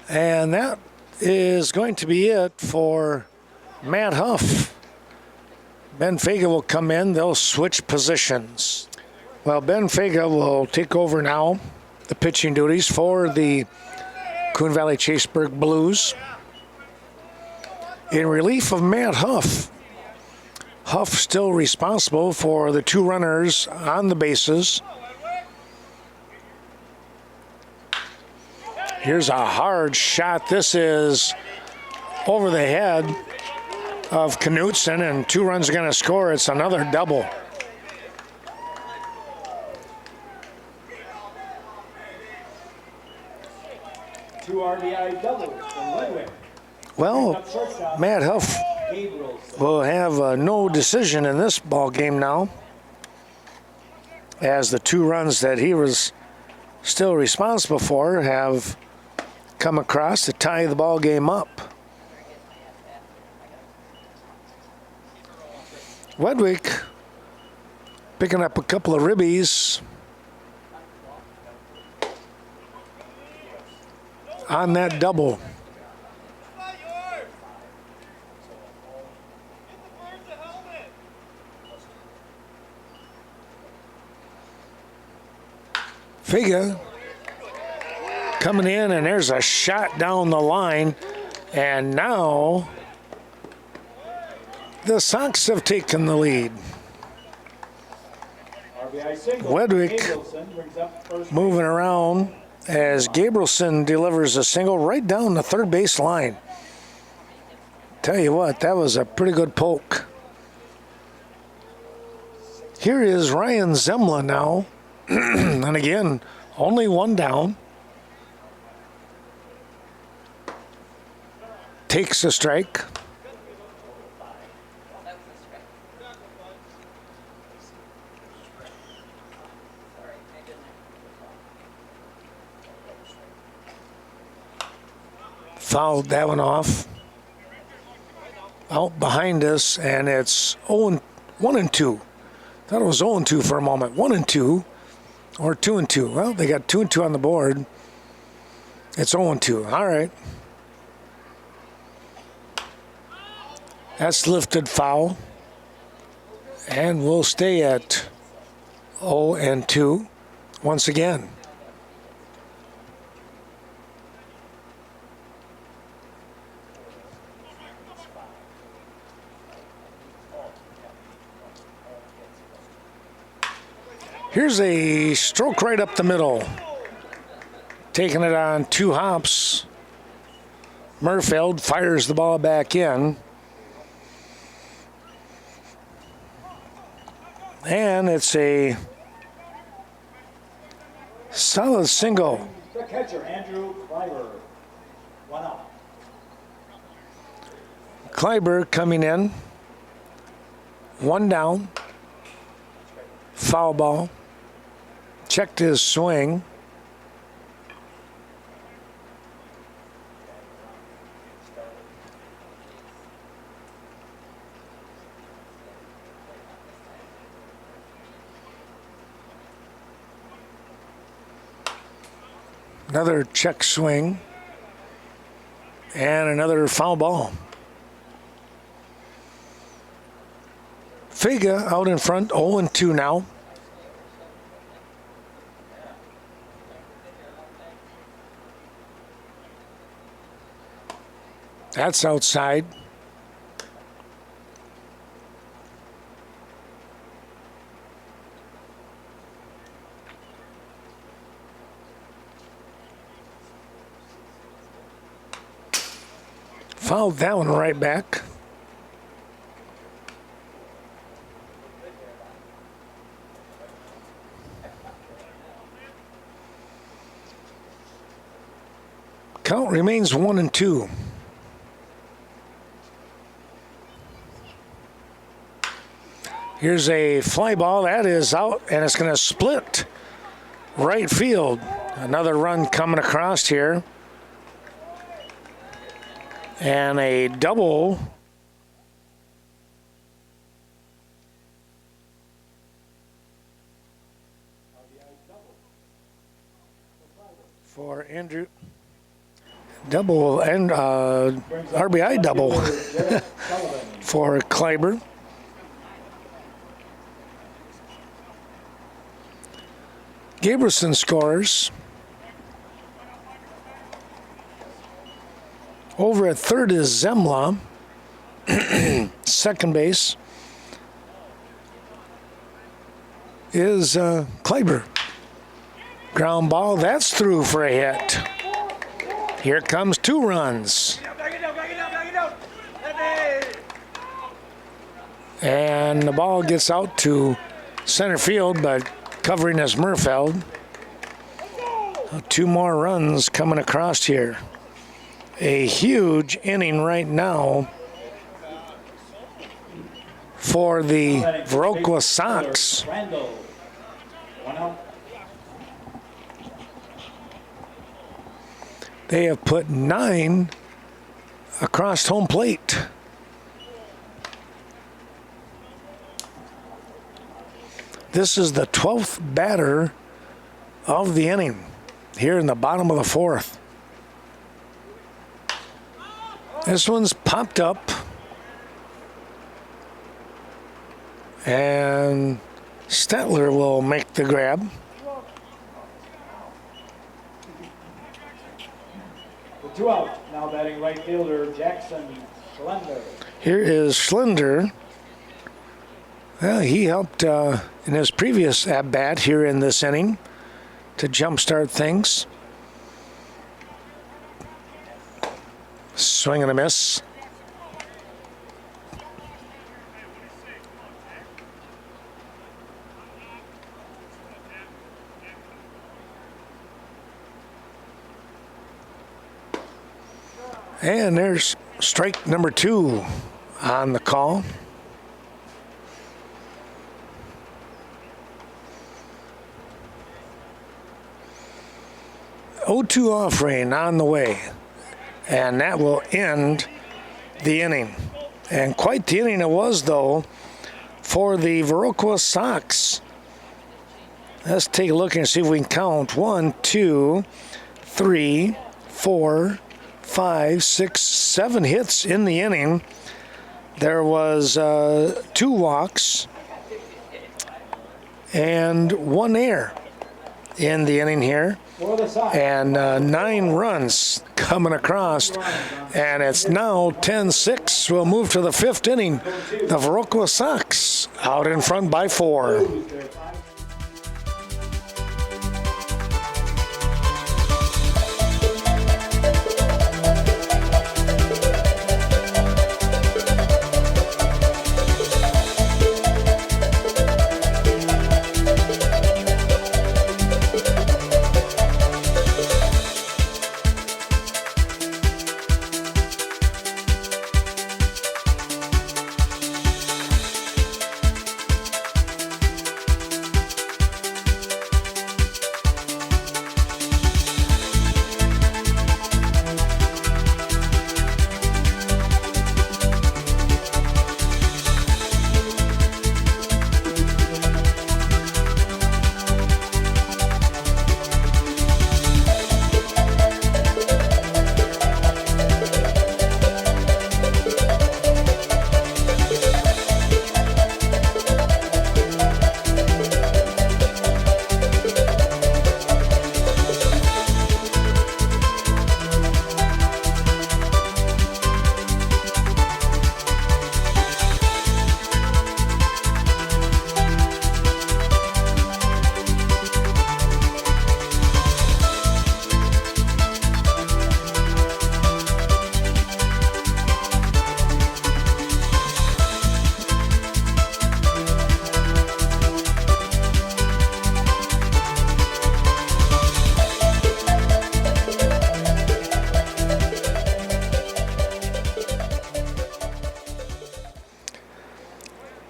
And that is going to be it for Matt Huff. Ben Fega will come in. They'll switch positions. Well, Ben Fega will take over now the pitching duties for the Coon Valley Chaseburg Blues. In relief of Matt Huff. Huff still responsible for the 2 runners on the bases. Here's a hard shot. This is over the head of Knutson, and 2 runs are going to score. It's another double. Two RBI doubles from Wedwick. Well, Matt Huff will have no decision in this ball game now, as the 2 runs that he was still responsible for have come across to tie the ball game up. Wedwick picking up a couple of ribbies on that double. Figa coming in, and there's a shot down the line, and now the Sox have taken the lead. Wedwick moving around as Gabrielson delivers a single right down the third base line. Tell you what, that was a pretty good poke. Here is Ryan Zemla now. And again, only 1 down. Takes a strike. Fouled that one off. Out behind us, and it's 1-2. Thought it was 0-2 for a moment. 1-2. Or 2-2. Well, they got 2-2 on the board. It's 0-2. All right. That's lifted foul. And we'll stay at 0-2 once again. Here's a stroke right up the middle. Taking it on 2 hops. Murfeld fires the ball back in. And it's a solid single. The catcher, Andrew Kleiber. 1 out. Kleiber coming in. 1 down. Foul ball. Checked his swing. Another check swing. And another foul ball. Figa out in front, 0-2 now. That's outside. Fouled that one right back. Count remains 1-2. Here's a fly ball. That is out, and it's going to split right field. Another run coming across here. And a double. For Andrew. Double and RBI double for Kleiber. Gabrielson scores. Over at third is Zemla. Second base is Kleiber. Ground ball, that's through for a hit. Here comes 2 runs. And the ball gets out to center field, but covering is Murfeld. 2 more runs coming across here. A huge inning right now for the Viroqua Sox. They have put 9 across home plate. This is the 12th batter of the inning here in the bottom of the 4th. This one's popped up. And Stetler will make the grab. The 2 out. Now batting right fielder Jackson Schlender. Here is Schlender. Well, he helped in his previous at-bat here in this inning to jumpstart things. Swing and a miss. And there's strike number 2 on the call. O2 off rain on the way. And that will end the inning. And quite the inning it was, though, for the Viroqua Sox. Let's take a look and see if we can count. 1, 2, 3, 4, 5, 6, 7 hits in the inning. There was 2 walks and 1 error in the inning here. And 9 runs coming across. And it's now 10-6. We'll move to the 5th inning. The Viroqua Sox out in front by 4.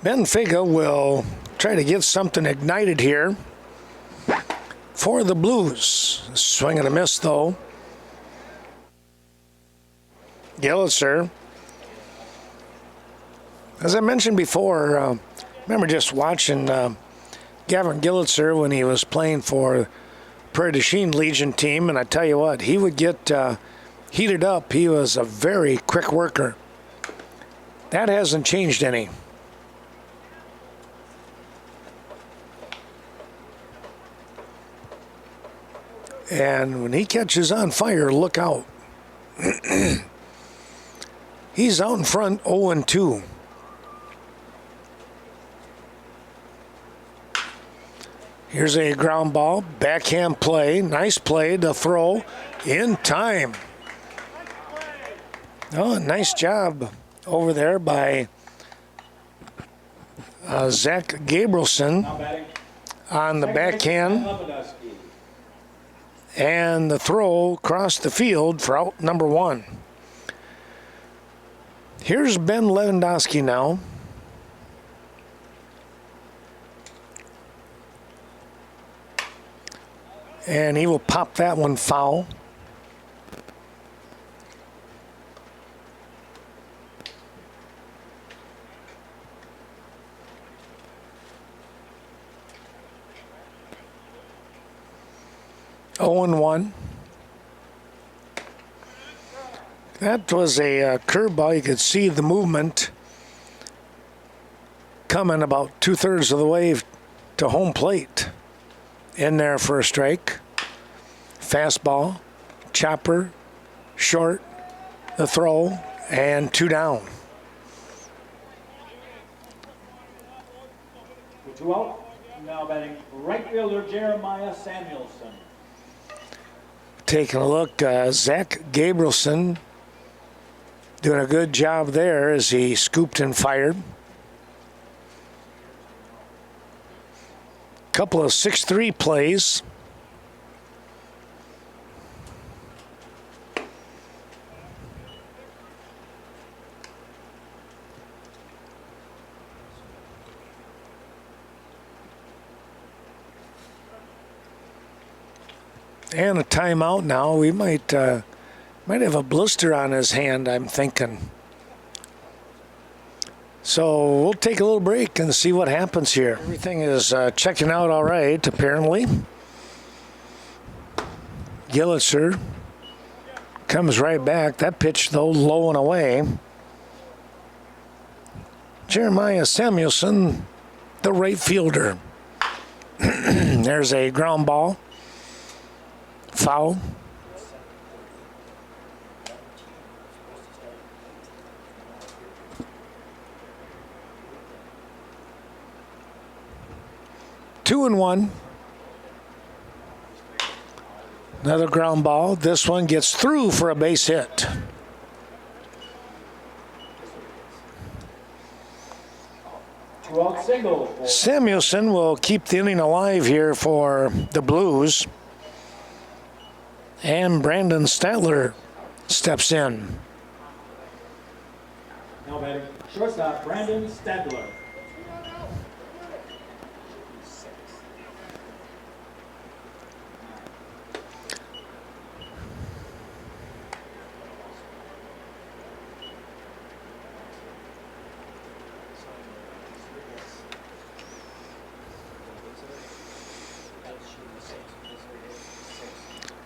Benfica will try to get something ignited here for the Blues. Swing and a miss, though. Gillitzer. As I mentioned before, I remember just watching Gavin Gillitzer when he was playing for Prairie du Chien Legion team, and I tell you what, he would get heated up. He was a very quick worker. That hasn't changed any. And when he catches on fire, look out. He's out in front 0-2. Here's a ground ball, backhand play, nice play to throw in time. Oh, nice job over there by Zach Gabrielson on the backhand. And the throw across the field for out number 1. Here's Ben Lewandowski now. And he will pop that one foul. Oh, 1. That was a curveball. You could see the movement coming about 2/3 of the way to home plate. In there for a strike. Fastball, chopper, short, the throw, and 2 down. With 2 out, now batting right fielder Jeremiah Samuelson. Taking a look, Zach Gabrielson doing a good job there as he scooped and fired. Couple of 6-3 plays. And a timeout now. We might have a blister on his hand, I'm thinking. So we'll take a little break and see what happens here. Everything is checking out all right, apparently. Gillitzer comes right back. That pitch, though, low and away. Jeremiah Samuelson, the right fielder. There's a ground ball. Foul. Two and 1. Another ground ball. This one gets through for a base hit. Samuelson will keep the inning alive here for the Blues. And Brandon Statler steps in. Now batting shortstop Brandon Statler.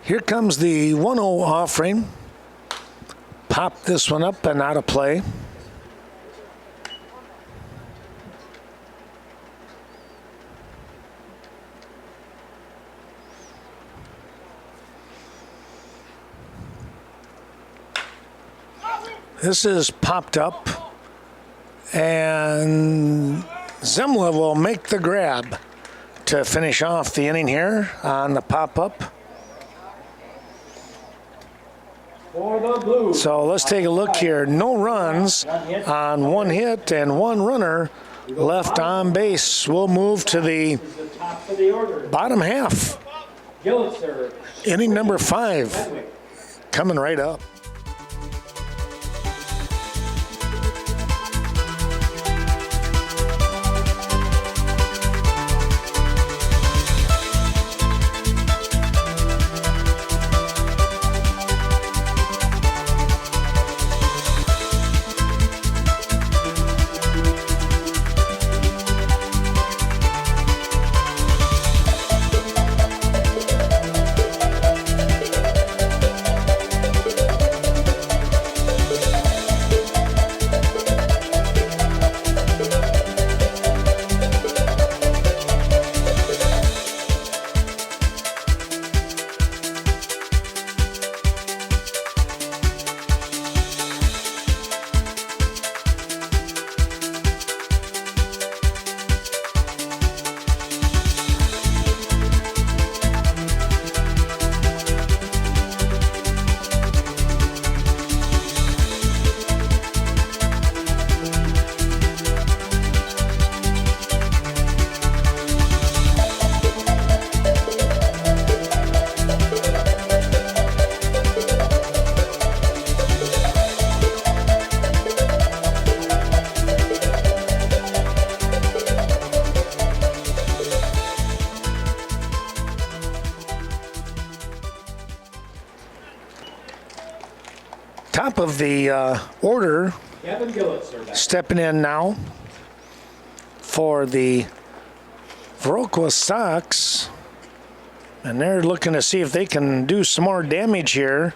Here comes the 1-0 offering. Pop this one up and out of play. This is popped up, and Zemla will make the grab to finish off the inning here on the pop-up. So let's take a look here. No runs on 1 hit and 1 runner left on base. We'll move to the bottom half. Inning number 5 coming right up. Top of the order, Gavin Bergdahl. stepping in now for the Viroqua Sox. And they're looking to see if they can do some more damage here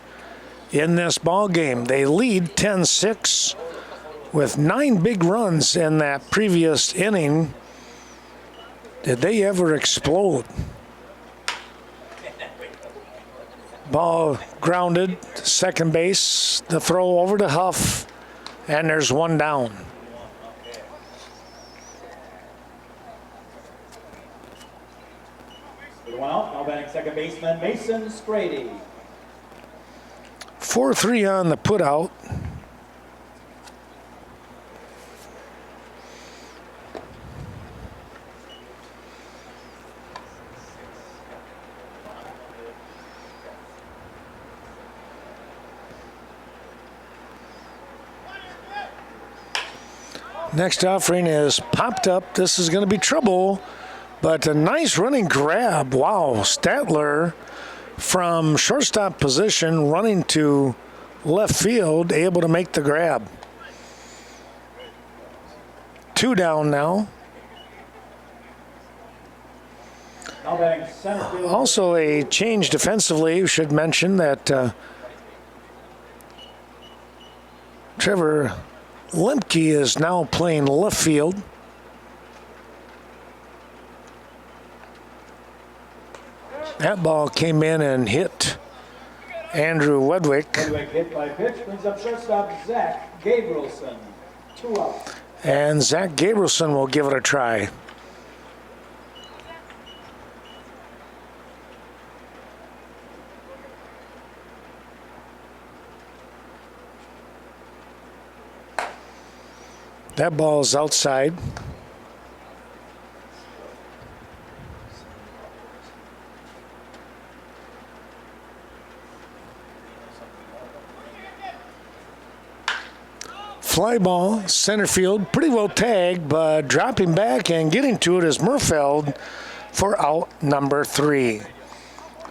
in this ball game. They lead 10-6 with 9 big runs in that previous inning. Did they ever explode? Ball grounded, second base, the throw over to Huff, and there's one down. With one out, now batting second baseman Mason Strady. 4-3 on the putout. Next offering is popped up. This is going to be trouble, but a nice running grab. Wow, Statler from shortstop position running to left field, able to make the grab. 2 down now. Now batting center field. Also a change defensively. We should mention that Trevor Lemke is now playing left field. That ball came in and hit Andrew Wedwick. Wedwick hit by pitch brings up shortstop Zach Gabrielson. 2 out. And Zach Gabrielson will give it a try. That ball is outside. Fly ball, center field, pretty well tagged, but dropping back and getting to it is Murfeld for out number 3.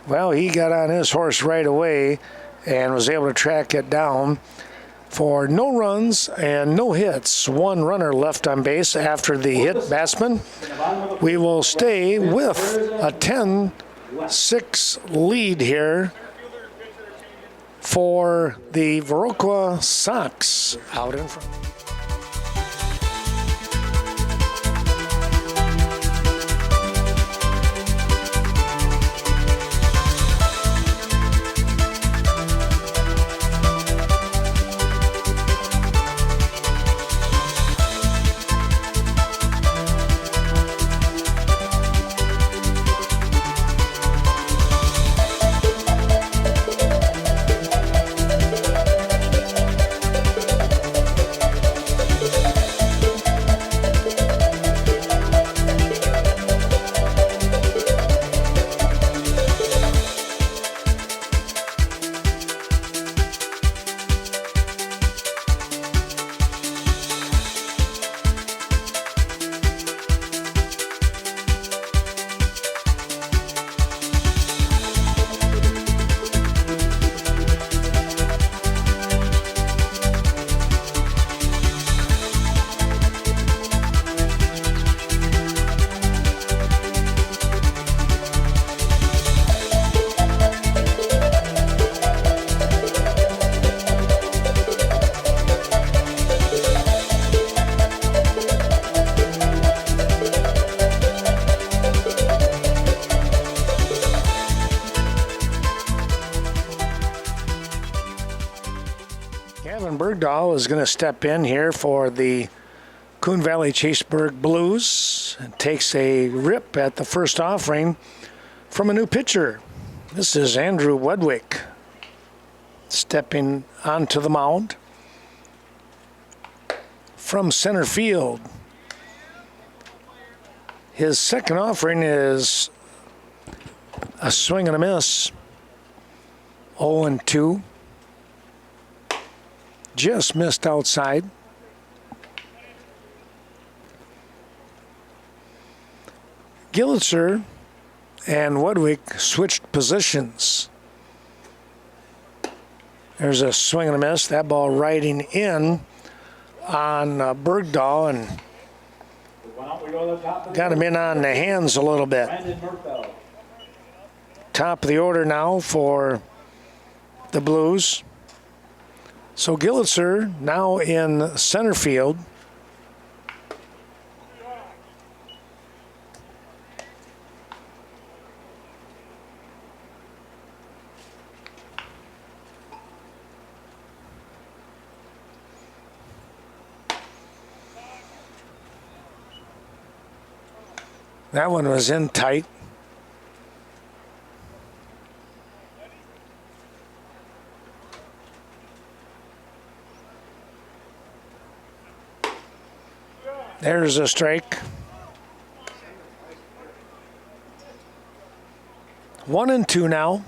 Well, he got on his horse right away and was able to track it down for no runs and no hits. 1 runner left on base after the hit batsman. We will stay with a 10-6 lead here for the Viroqua Sox out in front. Gavin Bergdahl is going to step in here for the Coon Valley Chaseburg Blues and takes a rip at the first offering from a new pitcher. This is Andrew Wedwick stepping onto the mound from center field. His second offering is a swing and a miss. 0-2. Just missed outside. Gillitzer and Wedwick switched positions. There's a swing and a miss. That ball riding in on Bergdahl and got him in on the hands a little bit. Top of the order now for the Blues. So Gillitzer now in center field. That one was in tight. There's a strike. 1-2 now.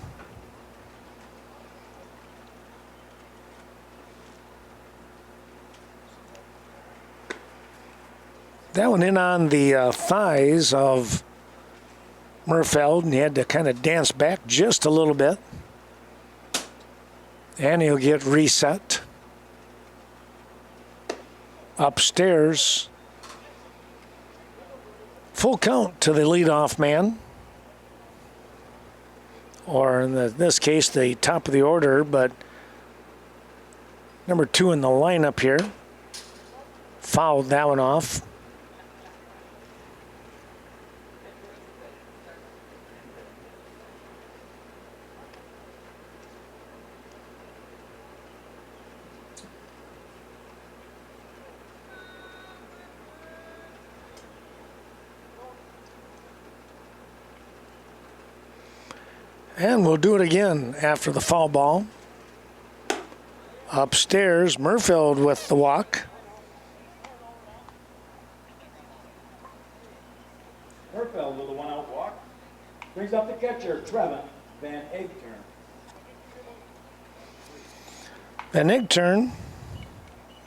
That one in on the thighs of Merfeld, and he had to kind of dance back just a little bit. And he'll get reset. Upstairs. Full count to the leadoff man. Or in this case, the top of the order, but number 2 in the lineup here. Fouled that one off. And we'll do it again after the foul ball. Upstairs, Merfeld with the walk. Merfeld with a 1-out walk. Brings up the catcher, Trevin Van Egtern. Van Egtern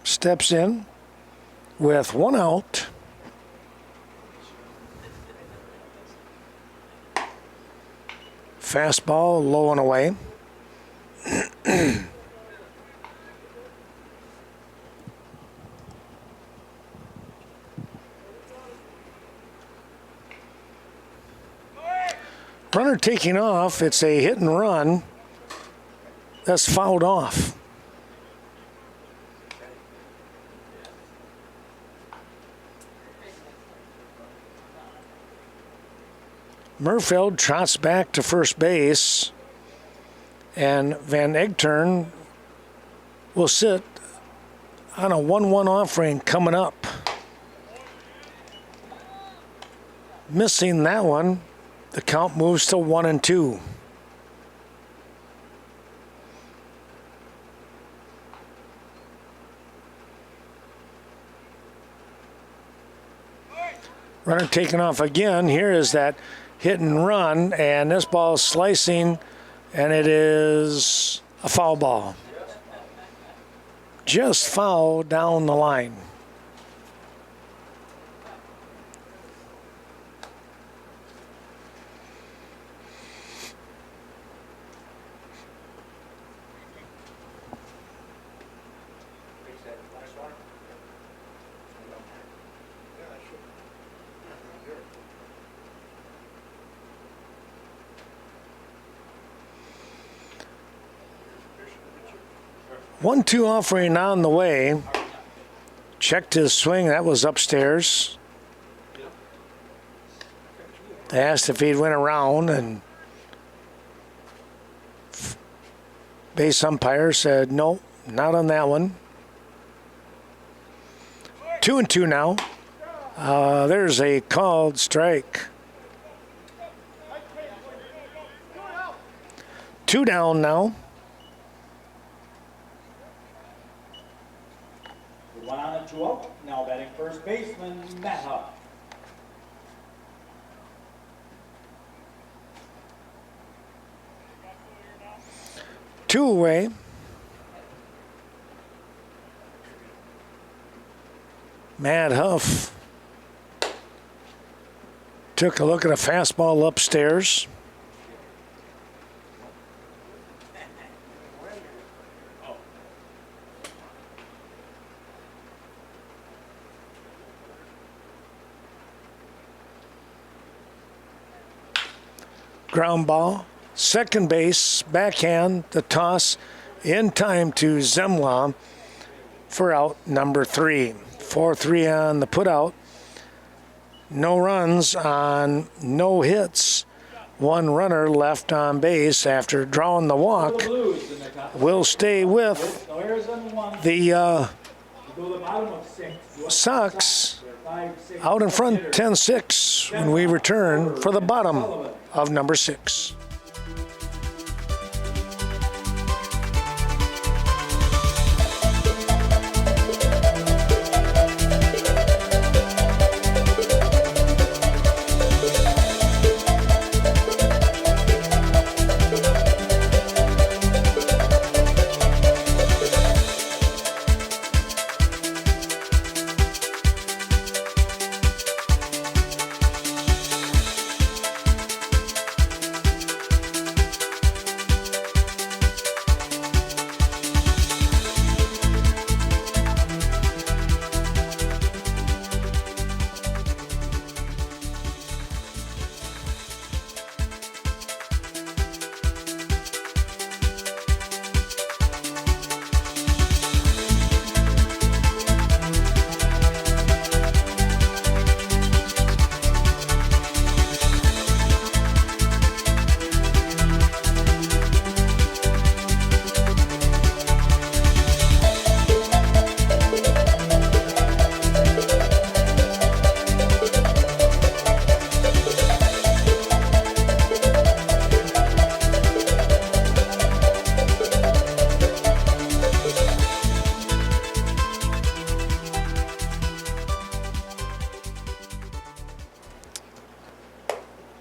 steps in with 1 out. Fastball low and away. Runner taking off. It's a hit and run. That's fouled off. Merfeld trots back to first base, and Van Egtern will sit on a 1-1 offering coming up. Missing that one, the count moves to 1-2. Runner taking off again. Here is that hit and run, and this ball is slicing, and it is a foul ball. Just foul down the line. One-two offering on the way. Checked his swing. That was upstairs. They asked if he'd went around, and base umpire said no, not on that one. 2-2 now. There's a called strike. 2 down now. 1 on and 2 out. Now batting first baseman, Matt Huff. Two away. Matt Huff took a look at a fastball upstairs. Ground ball. Second base, backhand, the toss in time to Zemla for out number 3. 4-3 on the putout. No runs on no hits. One runner left on base after drawing the walk. Will stay with the Sox out in front 10-6 when we return for the bottom of number 6.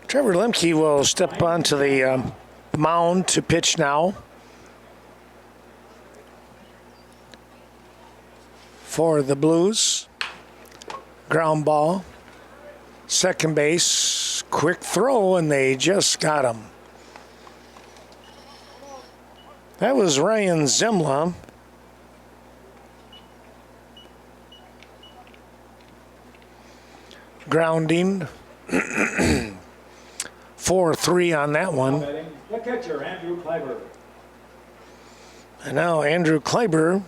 Trevor Lemke will step onto the mound to pitch now for the Blues. Ground ball, second base, quick throw, and they just got him. That was Ryan Zemla. Grounding. 4-3 on that one. The catcher, Andrew Kleiber. And now Andrew Kleiber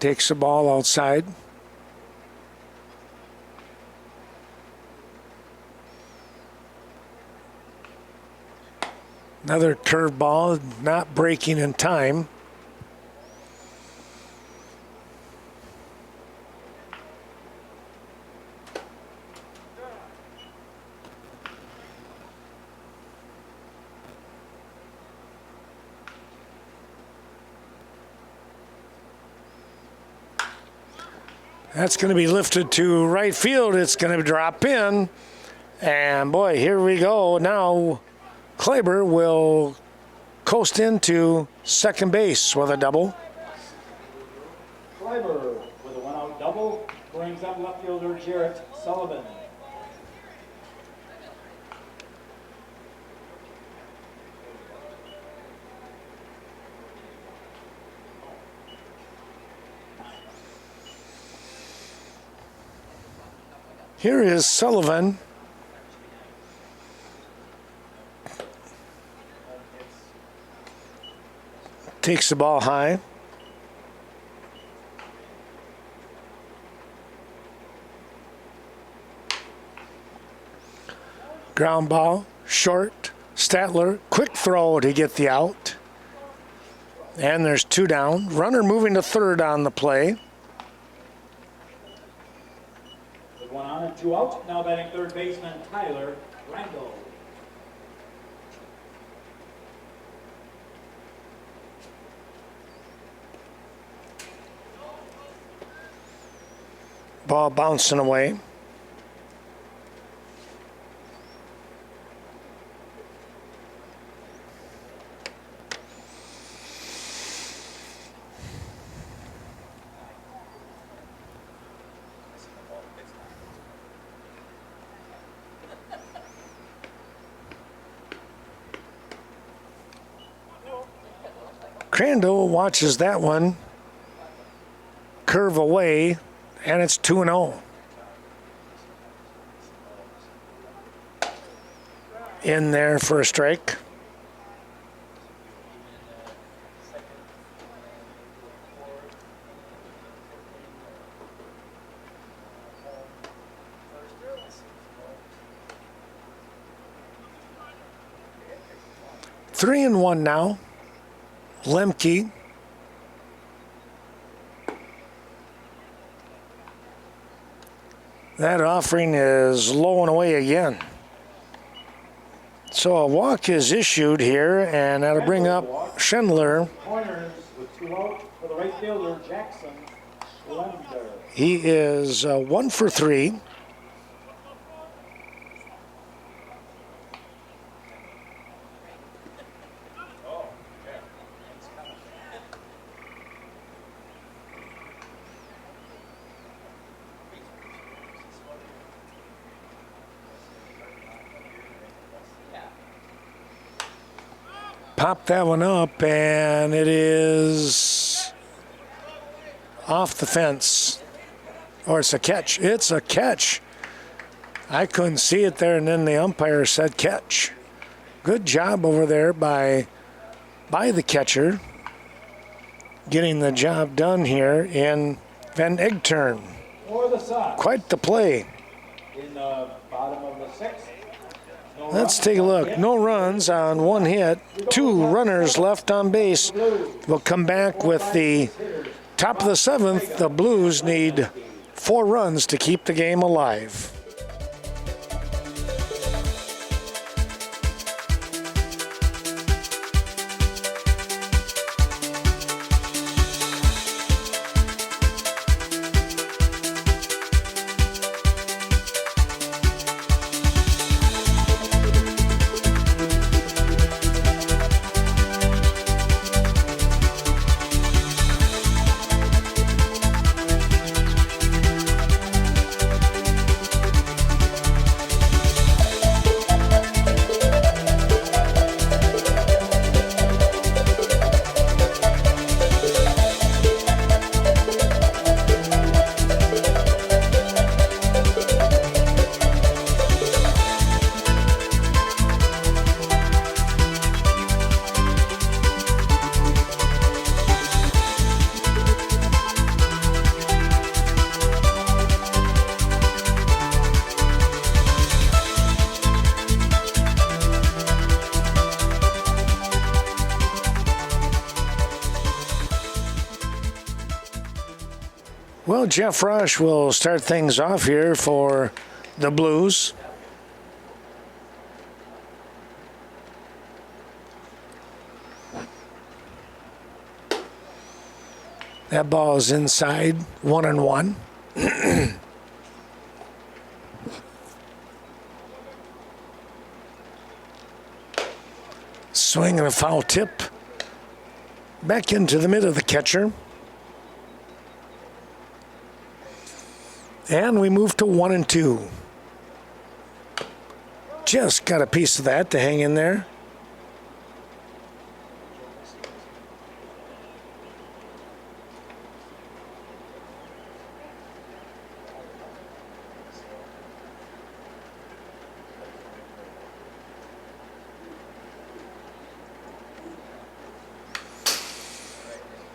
takes the ball outside. Another curveball, not breaking in time. That's going to be lifted to right field. It's going to drop in. And boy, here we go. Now Kleiber will coast into second base with a double. Kleiber with a one-out double brings up left fielder Jarrett Sullivan. Here is Sullivan. Takes the ball high. Ground ball, short. Statler, quick throw to get the out. And there's 2 down. Runner moving to third on the play. With 1 on and 2 out, now batting third baseman Tyler Randall. Ball bouncing away. Crandall watches that one curve away, and it's 2-0. in there for a strike. Three and one now. Lemke. That offering is low and away again. So a walk is issued here, and that'll bring up Schindler. Corners with 2 out for the right fielder, Jackson Schlender. He is 1 for 3. Pop that one up, and it is off the fence. Or it's a catch. It's a catch. I couldn't see it there, and then the umpire said catch. Good job over there by the catcher, getting the job done here in Van Egtern. For the Sox. Quite the play. In the bottom of the 6th. Let's take a look. No runs on 1 hit. 2 runners left on base. We'll come back with the top of the 7th. The Blues need 4 runs to keep the game alive. Well, Jeff Rush will start things off here for the Blues. That ball is inside, 1-1. Swing and a foul tip. Back into the mid of the catcher. And we move to 1-2. Just got a piece of that to hang in there.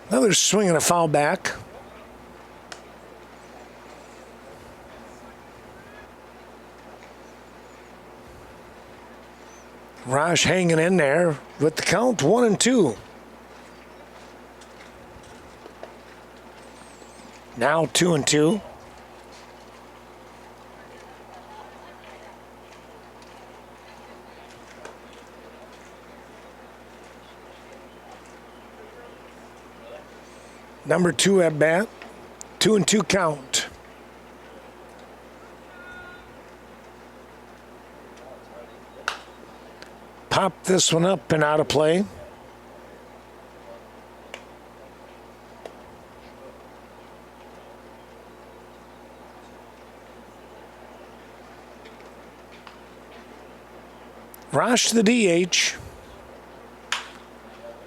Another swing and a foul back. Raj hanging in there with the count 1-2. Now 2-2. Number 2 at bat, 2-2 count. Pop this one up and out of play. Rosh to the DH.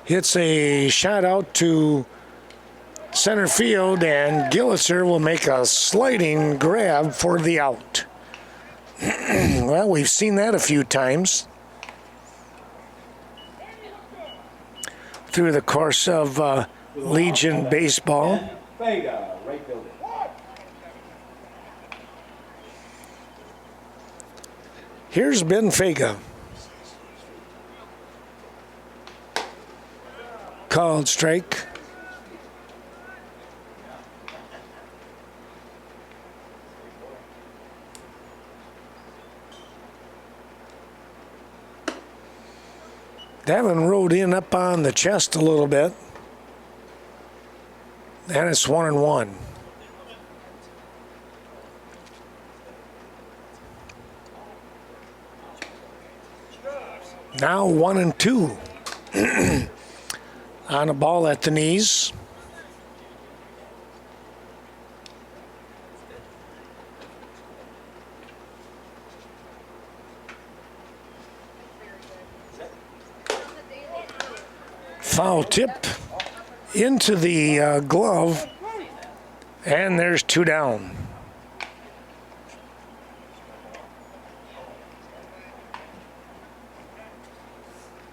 Hits a shot out to center field, and Gillitzer will make a sliding grab for the out. Well, we've seen that a few times. through the course of Legion baseball. Ben Vega, right fielder. Here's Ben Vega. Called strike. That one rode in up on the chest a little bit. And it's 1-1. Now 1-2. On a ball at the knees. Foul tip into the glove, and there's 2 down.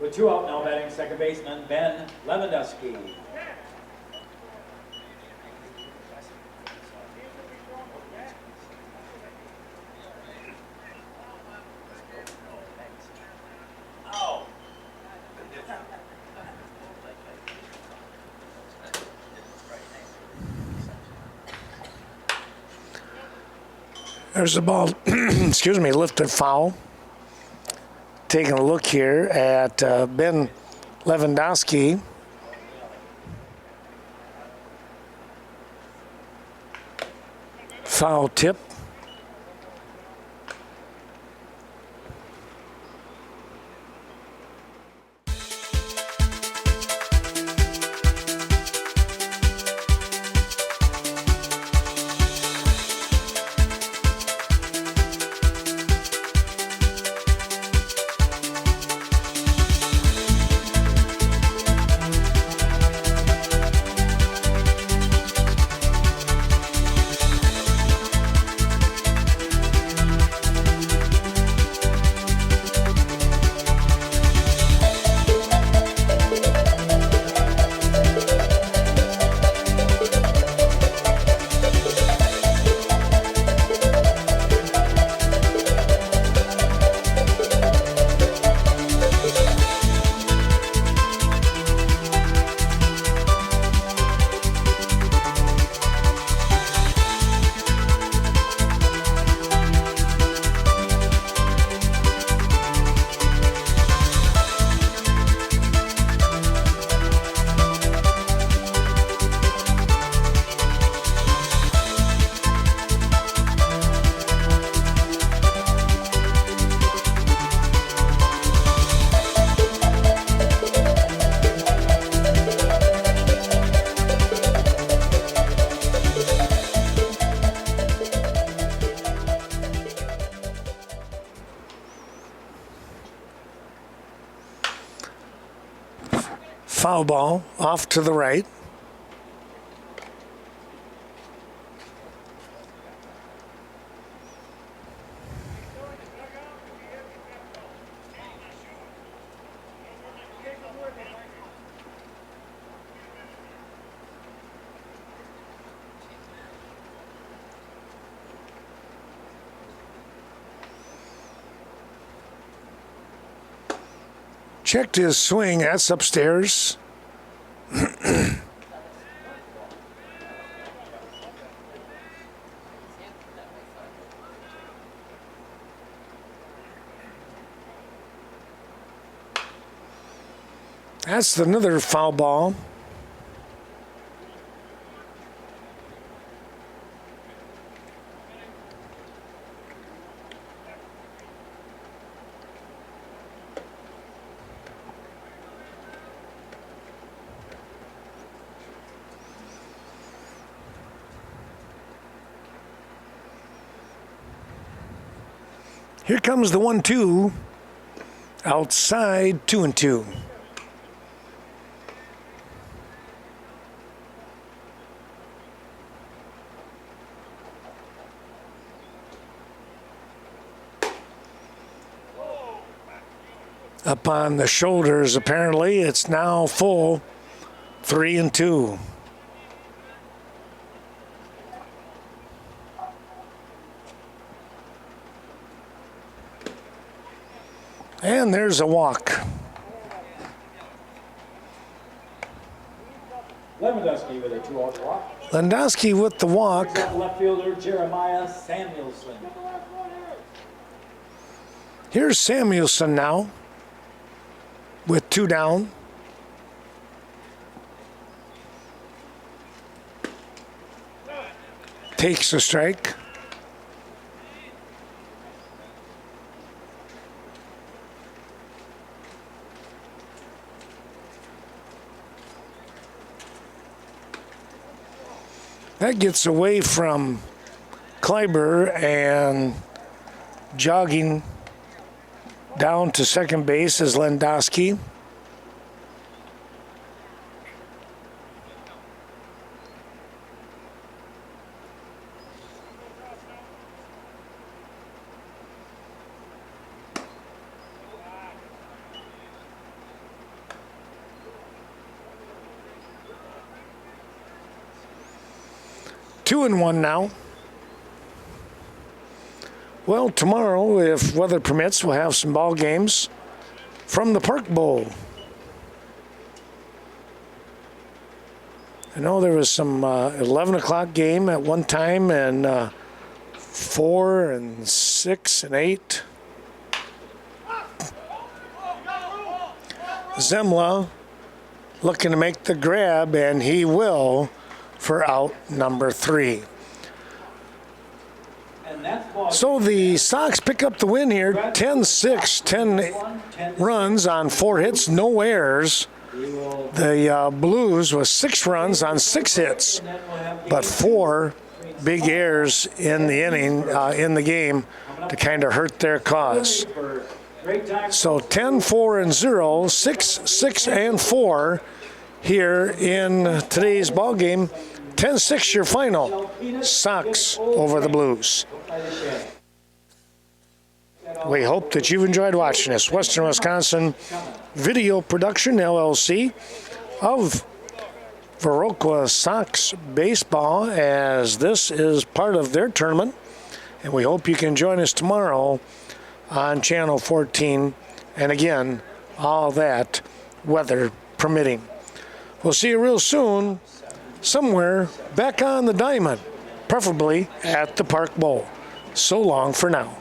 With 2 out now, batting second baseman Ben Lewandowski. There's the ball, excuse me, lifted foul. Taking a look here at Ben Lewandowski. Foul tip. Foul ball off to the right. Checked his swing. That's upstairs. That's another foul ball. Here comes the 1-2. Outside, 2-2. up on the shoulders. Apparently, it's now full 3-2. And there's a walk. Lewandowski with a 2-out walk. Lewandowski with the walk. Brings up left fielder Jeremiah Samuelson. Here's Samuelson now with 2 down. Takes a strike. That gets away from Kleiber and jogging down to second base is Lewandowski. Two and one now. Well, tomorrow, if weather permits, we'll have some ball games from the Park Bowl. I know there was some 11 o'clock game at one time, and 4 and 6 and 8. Zemla looking to make the grab, and he will for out number 3. So the Sox pick up the win here, 10-6, 10 runs on 4 hits, no errors. The Blues was 6 runs on 6 hits, but 4 big errors in the inning, in the game, to kind of hurt their cause. So 10-4-0, 6-6-4 here in today's ball game. 10-6 your final. Sox over the Blues. We hope that you've enjoyed watching this Western Wisconsin Video Production LLC of Viroqua Sox baseball, as this is part of their tournament. And we hope you can join us tomorrow on Channel 14. And again, all that weather permitting. We'll see you real soon, somewhere back on the diamond, preferably at the Park Bowl. So long for now.